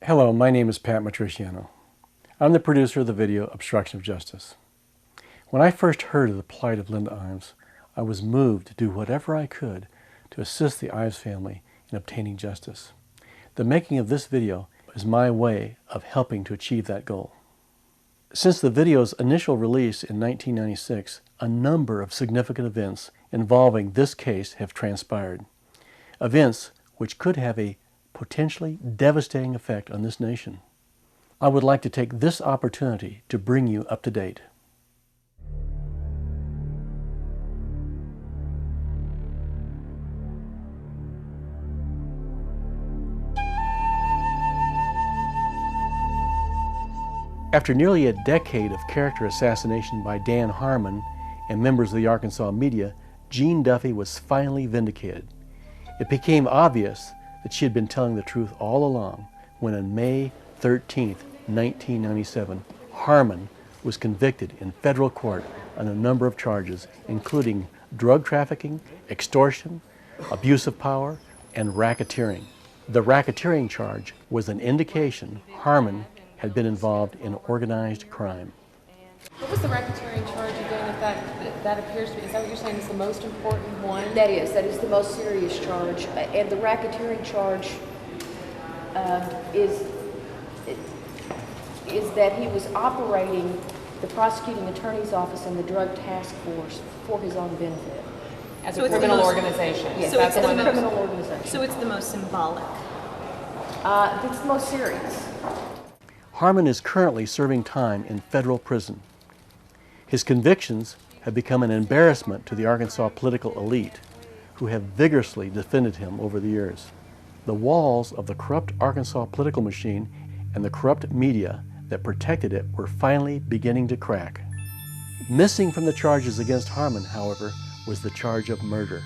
Hello, my name is Pat Matriciano. I'm the producer of the video Obstruction of Justice. When I first heard of the plight of Linda Ives, I was moved to do whatever I could to assist the Ives family in obtaining justice. The making of this video is my way of helping to achieve that goal. Since the video's initial release in 1996, a number of significant events involving this case have transpired. Events which could have a potentially devastating effect on this nation. I would like to take this opportunity to bring you up to date. After nearly a decade of character assassination by Dan Harmon and members of the Arkansas media, Gene Duffy was finally vindicated. It became obvious that she had been telling the truth all along when on May 13, 1997, Harmon was convicted in federal court on a number of charges, including drug trafficking, extortion, abuse of power, and racketeering. The racketeering charge was an indication Harmon had been involved in organized crime. What was the racketeering charge again? If that appears to be, is that what you're saying is the most important one? That is the most serious charge. And the racketeering charge is that he was operating the prosecuting attorney's office and the drug task force for his own benefit. As a criminal organization. Yes, so that's it's a criminal organization. So it's the most symbolic. It's the most serious. Harmon is currently serving time in federal prison. His convictions have become an embarrassment to the Arkansas political elite, who have vigorously defended him over the years. The walls of the corrupt Arkansas political machine and the corrupt media that protected it were finally beginning to crack. Missing from the charges against Harmon, however, was the charge of murder.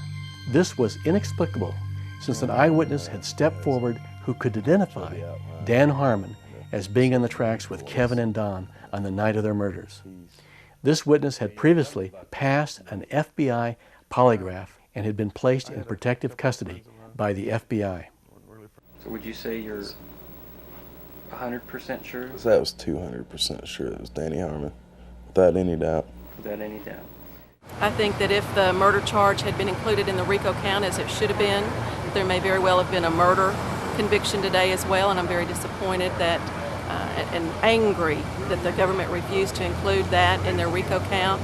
This was inexplicable, since an eyewitness had stepped forward who could identify Dan Harmon as being on the tracks with Kevin and Don on the night of their murders. This witness had previously passed an FBI polygraph and had been placed in protective custody by the FBI. So would you say you're 100% sure? I was 200% sure it was Danny Harmon, without any doubt. Without any doubt. I think that if the murder charge had been included in the RICO count as it should have been, there may very well have been a murder conviction today as well, and I'm very disappointed that and angry that the government refused to include that in their RICO count.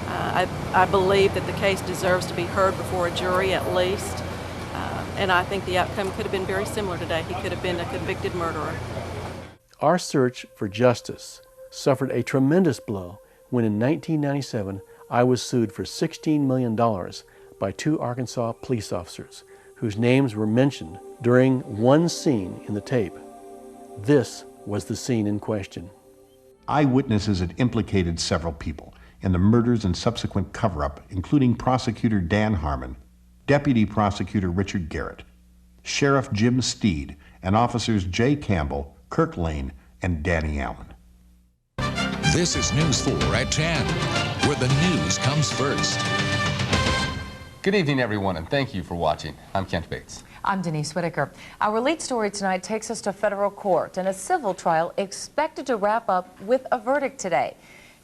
I believe that the case deserves to be heard before a jury at least, and I think the outcome could have been very similar today. He could have been a convicted murderer. Our search for justice suffered a tremendous blow when in 1997 I was sued for $16 million by 2 Arkansas police officers whose names were mentioned during one scene in the tape. This was the scene in question. Eyewitnesses had implicated several people in the murders and subsequent cover-up, including prosecutor Dan Harmon, Deputy Prosecutor Richard Garrett, Sheriff Jim Steed, and officers Jay Campbell, Kirk Lane, and Danny Allen. This is News 4 at 10, where the news comes first. Good evening, everyone, and thank you for watching. I'm Kent Bates. I'm Denise Whitaker. Our lead story tonight takes us to federal court and a civil trial expected to wrap up with a verdict today.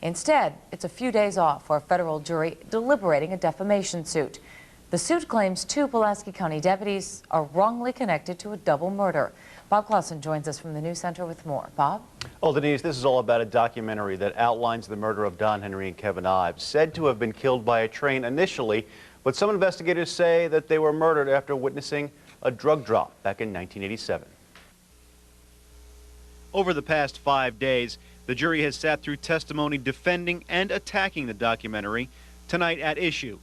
Instead, it's a few days off for a federal jury deliberating a defamation suit. The suit claims 2 Pulaski County deputies are wrongly connected to a double murder. Bob Clausen joins us from the News Center with more. Bob? Well, Denise, this is all about a documentary that outlines the murder of Don Henry and Kevin Ives, said to have been killed by a train initially, but some investigators say that they were murdered after witnessing a drug drop back in 1987. Over the past 5 days, the jury has sat through testimony defending and attacking the documentary. Tonight at issue,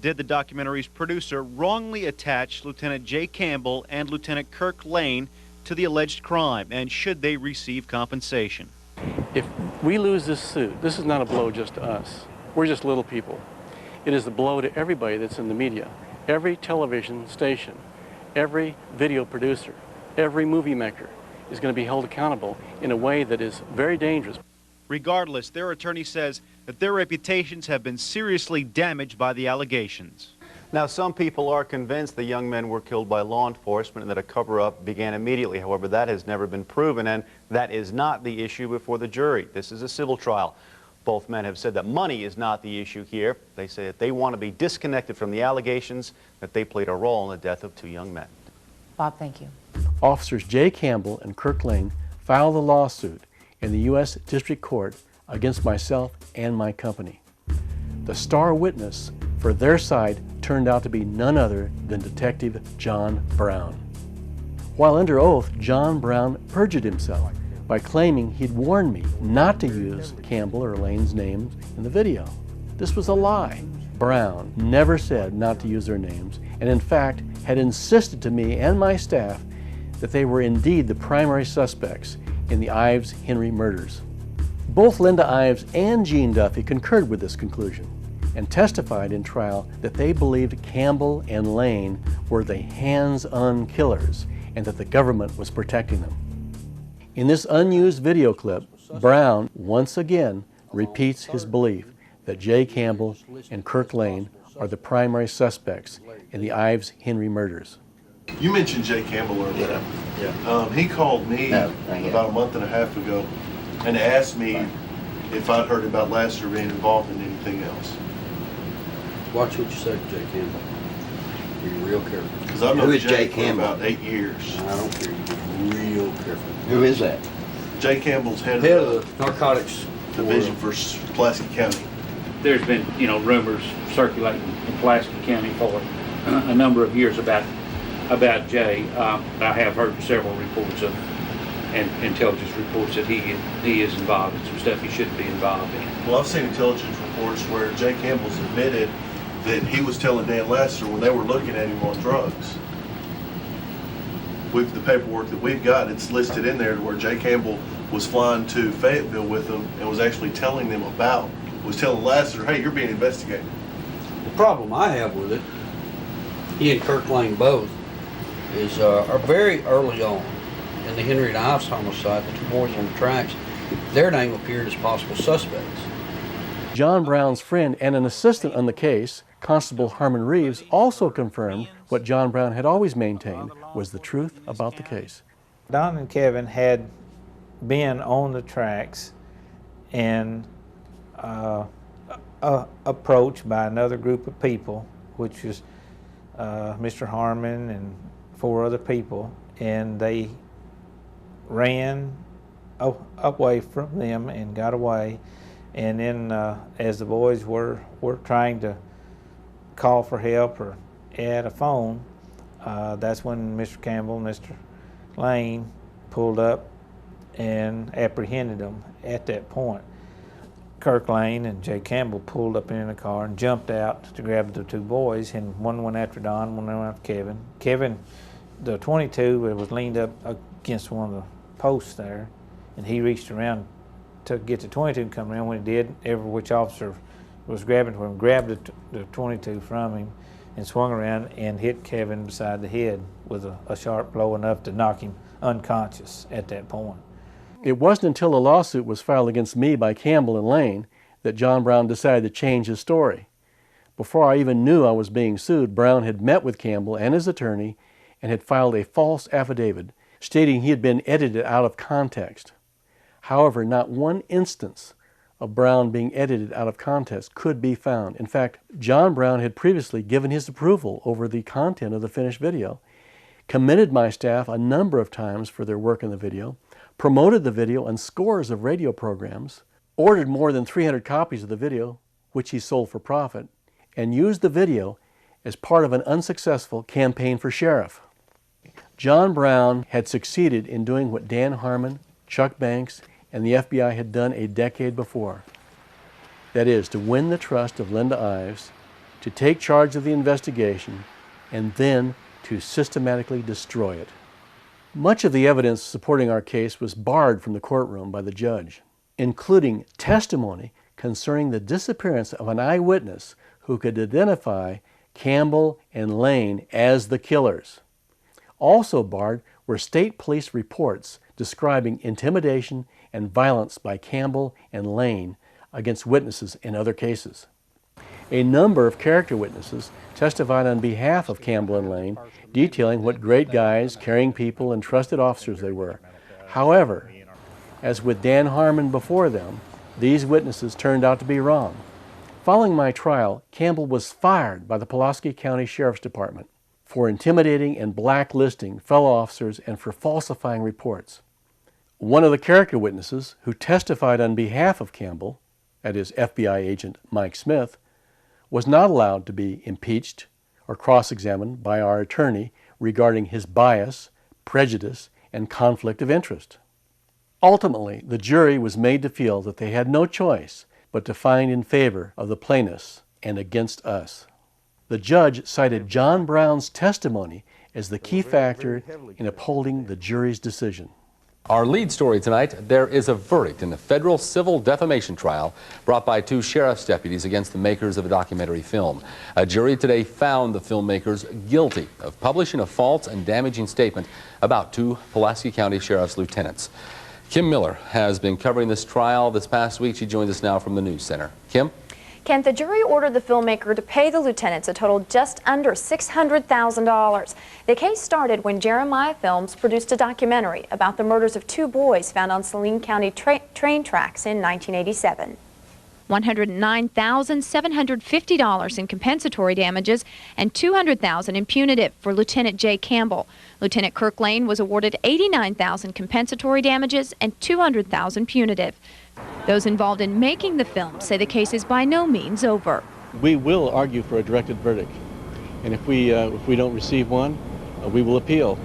did the documentary's producer wrongly attach Lieutenant Jay Campbell and Lieutenant Kirk Lane to the alleged crime, and should they receive compensation? If we lose this suit, this is not a blow just to us. We're just little people. It is a blow to everybody that's in the media. Every television station, every video producer, every movie maker is going to be held accountable in a way that is very dangerous. Regardless, their attorney says that their reputations have been seriously damaged by the allegations. Now, some people are convinced the young men were killed by law enforcement and that a cover-up began immediately. However, that has never been proven, and that is not the issue before the jury. This is a civil trial. Both men have said that money is not the issue here. They say that they want to be disconnected from the allegations that they played a role in the death of 2 young men. Bob, thank you. Officers Jay Campbell and Kirk Lane filed a lawsuit in the U.S. District Court against myself and my company. The star witness for their side turned out to be none other than Detective John Brown. While under oath, John Brown perjured himself by claiming he'd warned me not to use Campbell or Lane's names in the video. This was a lie. Brown never said not to use their names, and in fact had insisted to me and my staff that they were indeed the primary suspects in the Ives-Henry murders. Both Linda Ives and Gene Duffy concurred with this conclusion and testified in trial that they believed Campbell and Lane were the hands-on killers and that the government was protecting them. In this unused video clip, Brown once again repeats his belief that Jay Campbell and Kirk Lane are the primary suspects in the Ives Henry murders. You mentioned Jay Campbell earlier. Yeah. He called me about a month and a half ago and asked me if I'd heard about Lassiter being involved in anything else. Watch what you say to Jay Campbell. Be real careful. Because I've known Jay for about 8 years. I don't care. You be real careful. Who is that? Jay Campbell's head of the narcotics division for Pulaski County. There's been, rumors circulating in Pulaski County for a number of years about Jay. I have heard several reports of, and intelligence reports that he is involved in some stuff he shouldn't be involved in. Well, I've seen intelligence reports where Jay Campbell's admitted that he was telling Dan Lassiter when they were looking at him on drugs. With the paperwork that we've got, it's listed in there to where Jay Campbell was flying to Fayetteville with them and was actually telling Lassiter, hey, you're being investigated. The problem I have with it, he and Kirk Lane both, is are very early on in the Henry and Ives homicide, the two boys on the tracks, their name appeared as possible suspects. John Brown's friend and an assistant on the case, Constable Harmon Reeves, also confirmed what John Brown had always maintained was the truth about the case. Don and Kevin had been on the tracks and approached by another group of people, which was Mr. Harmon and 4 other people, and they ran away from them and got away. And then as the boys were trying to call for help or add a phone, that's when Mr. Campbell and Mr. Lane pulled up and apprehended them at that point. Kirk Lane and Jay Campbell pulled up in the car and jumped out to grab the 2 boys, and one went after Don, one went after Kevin. Kevin, the .22, was leaned up against one of the posts there, and he reached around to get the .22 and come around. When he did, every which officer was grabbing for him, grabbed the .22 from him and swung around and hit Kevin beside the head with a sharp blow enough to knock him unconscious at that point. It wasn't until a lawsuit was filed against me by Campbell and Lane that John Brown decided to change his story. Before I even knew I was being sued, Brown had met with Campbell and his attorney and had filed a false affidavit stating he had been edited out of context. However, not one instance of Brown being edited out of context could be found. In fact, John Brown had previously given his approval over the content of the finished video, commended my staff a number of times for their work in the video, promoted the video on scores of radio programs, ordered more than 300 copies of the video, which he sold for profit, and used the video as part of an unsuccessful campaign for sheriff. John Brown had succeeded in doing what Dan Harmon, Chuck Banks, and the FBI had done a decade before. That is, to win the trust of Linda Ives, to take charge of the investigation, and then to systematically destroy it. Much of the evidence supporting our case was barred from the courtroom by the judge, including testimony concerning the disappearance of an eyewitness who could identify Campbell and Lane as the killers. Also barred were state police reports describing intimidation and violence by Campbell and Lane against witnesses in other cases. A number of character witnesses testified on behalf of Campbell and Lane, detailing what great guys, caring people, and trusted officers they were. However, as with Dan Harmon before them, these witnesses turned out to be wrong. Following my trial, Campbell was fired by the Pulaski County Sheriff's Department for intimidating and blacklisting fellow officers and for falsifying reports. One of the character witnesses who testified on behalf of Campbell, that is FBI agent Mike Smith, was not allowed to be impeached or cross-examined by our attorney regarding his bias, prejudice, and conflict of interest. Ultimately, the jury was made to feel that they had no choice but to find in favor of the plaintiffs and against us. The judge cited John Brown's testimony as the key factor in upholding the jury's decision. Our lead story tonight, there is a verdict in the federal civil defamation trial brought by 2 sheriff's deputies against the makers of a documentary film. A jury today found the filmmakers guilty of publishing a false and damaging statement about 2 Pulaski County Sheriff's lieutenants. Kim Miller has been covering this trial this past week. She joins us now from the News Center. Kim? Kent, the jury ordered the filmmaker to pay the lieutenants a total just under $600,000. The case started when Jeremiah Films produced a documentary about the murders of 2 boys found on Saline County train tracks in 1987. $109,750 in compensatory damages and $200,000 in punitive for Lieutenant Jay Campbell. Lieutenant Kirk Lane was awarded $89,000 compensatory damages and $200,000 punitive. Those involved in making the film say the case is by no means over. We will argue for a directed verdict, and if we don't receive one, we will appeal.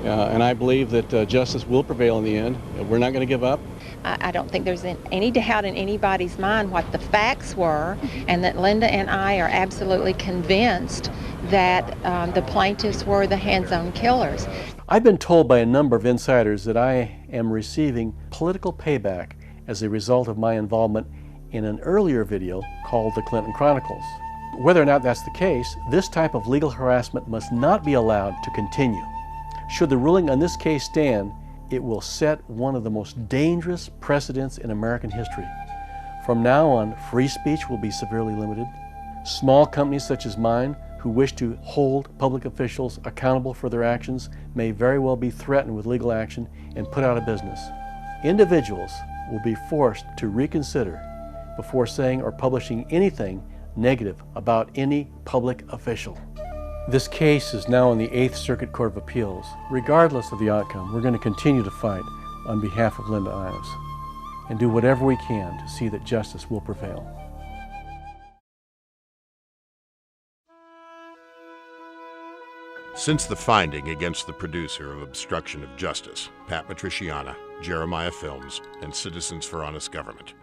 And I believe that justice will prevail in the end. We're not going to give up. I don't think there's any doubt in anybody's mind what the facts were, and that Linda and I are absolutely convinced that the plaintiffs were the hands-on killers. I've been told by a number of insiders that I am receiving political payback as a result of my involvement in an earlier video called The Clinton Chronicles. Whether or not that's the case, this type of legal harassment must not be allowed to continue. Should the ruling on this case stand, it will set one of the most dangerous precedents in American history. From now on, free speech will be severely limited. Small companies such as mine, who wish to hold public officials accountable for their actions, may very well be threatened with legal action and put out of business. Individuals will be forced to reconsider before saying or publishing anything negative about any public official. This case is now in the 8th Circuit Court of Appeals. Regardless of the outcome, we're going to continue to fight on behalf of Linda Ives and do whatever we can to see that justice will prevail. Since the finding against the producer of Obstruction of Justice, Pat Matriciana, Jeremiah Films, and Citizens for Honest Government,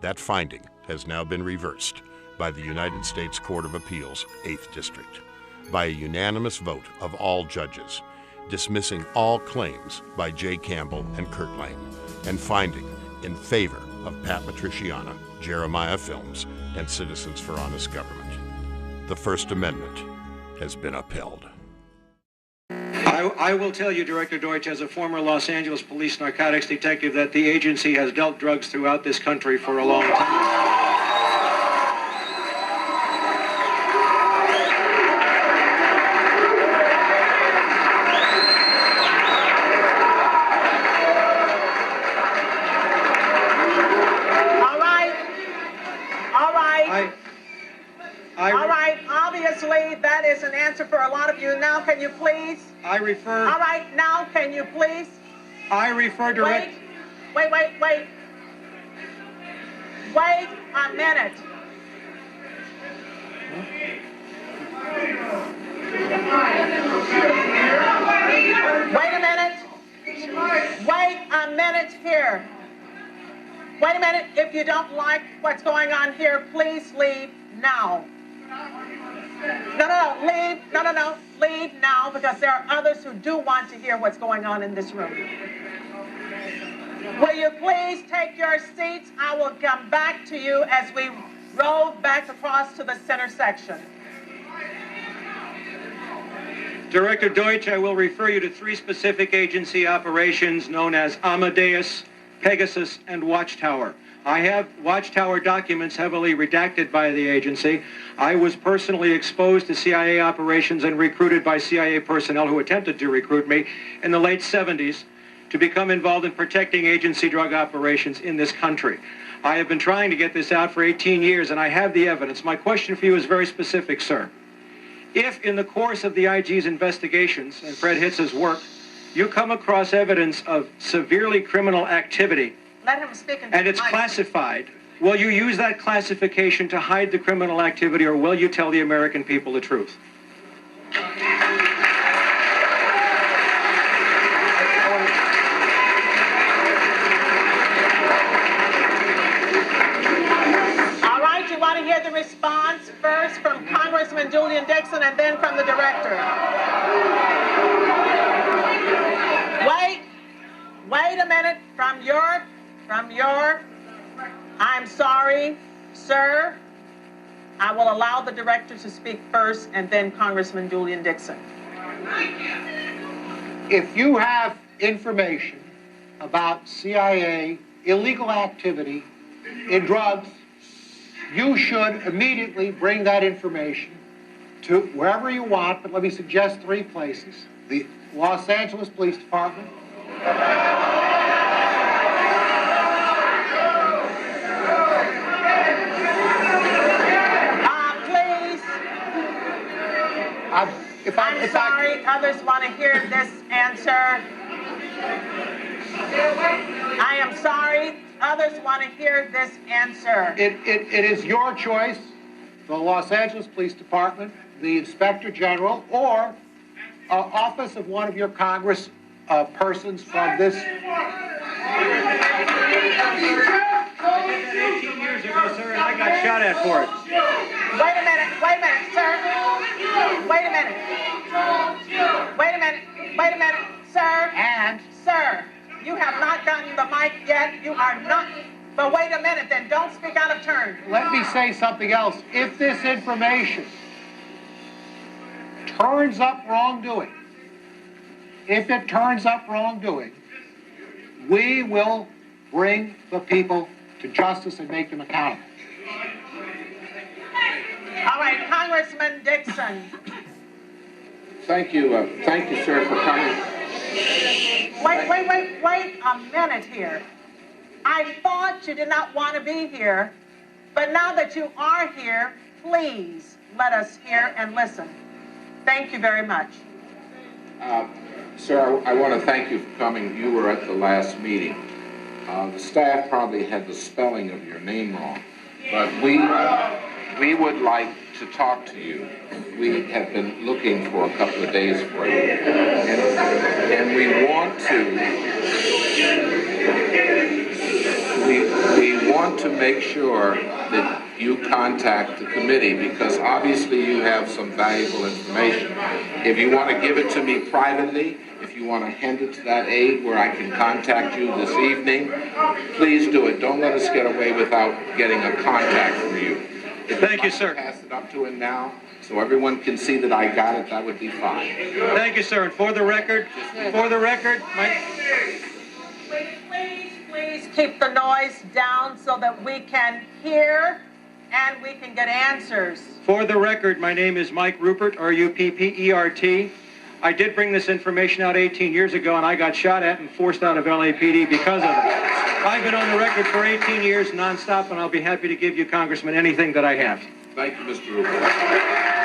that finding has now been reversed by the United States Court of Appeals, 8th District, by a unanimous vote of all judges, dismissing all claims by Jay Campbell and Kirk Lane, and finding in favor of Pat Matriciana, Jeremiah Films, and Citizens for Honest Government. The First Amendment has been upheld. I will tell you, Director Deutsch, as a former Los Angeles police narcotics detective, that the agency has dealt drugs throughout this country for a long time. All right, obviously that is an answer for a lot of you. Now can you please? I refer... All right, now can you please? I refer direct... Wait a minute. Wait a minute here. Wait a minute. If you don't like what's going on here, please leave now. Leave. Leave now, because there are others who do want to hear what's going on in this room. Will you please take your seats? I will come back to you as we roll back across to the center section. Director Deutsch, I will refer you to 3 specific agency operations known as Amadeus, Pegasus, and Watchtower. I have Watchtower documents heavily redacted by the agency. I was personally exposed to CIA operations and recruited by CIA personnel who attempted to recruit me in the late 70s to become involved in protecting agency drug operations in this country. I have been trying to get this out for 18 years, and I have the evidence. My question for you is very specific, sir. If in the course of the IG's investigations and Fred Hitz's work, you come across evidence of severely criminal activity, let him speak and it's classified, will you use that classification to hide the criminal activity, or will you tell the American people the truth? All right, you want to hear the response first from Congressman Julian Dixon and then from the director. Wait a minute. From your, I'm sorry, sir. I will allow the director to speak first and then Congressman Julian Dixon. If you have information about CIA illegal activity in drugs, you should immediately bring that information to wherever you want, but let me suggest 3 places. The Los Angeles Police Department, Please. I'm sorry, others want to hear this answer. I am sorry, others want to hear this answer. It is your choice, the Los Angeles Police Department, the Inspector General, or office of one of your Congress persons from this. 18 years ago, sir, and I got shot at for it. Wait a minute, sir. Wait a minute, sir. And? Sir, you have not gotten the mic yet. You are not. But wait a minute, then don't speak out of turn. Let me say something else. If this information turns up wrongdoing, we will bring the people to justice and make them accountable. All right, Congressman Dixon. Thank you, sir, for coming. Wait a minute here. I thought you did not want to be here, but now that you are here, please let us hear and listen. Thank you very much. Sir, I want to thank you for coming. You were at the last meeting. The staff probably had the spelling of your name wrong, but we would like to talk to you. We have been looking for a couple of days for you, and we want to make sure that you contact the committee, because obviously you have some valuable information. If you want to give it to me privately, if you want to hand it to that aide where I can contact you this evening, please do it. Don't let us get away without getting a contact for you. Thank you, sir. Pass it up to him now so everyone can see that I got it. That would be fine. Thank you, sir. And for the record, Please keep the noise down so that we can hear and we can get answers. For the record, my name is Mike Ruppert, R-U-P-P-E-R-T. I did bring this information out 18 years ago, and I got shot at and forced out of LAPD because of it. I've been on the record for 18 years nonstop, and I'll be happy to give you, Congressman, anything that I have. Thank you, Mr. Ruppert.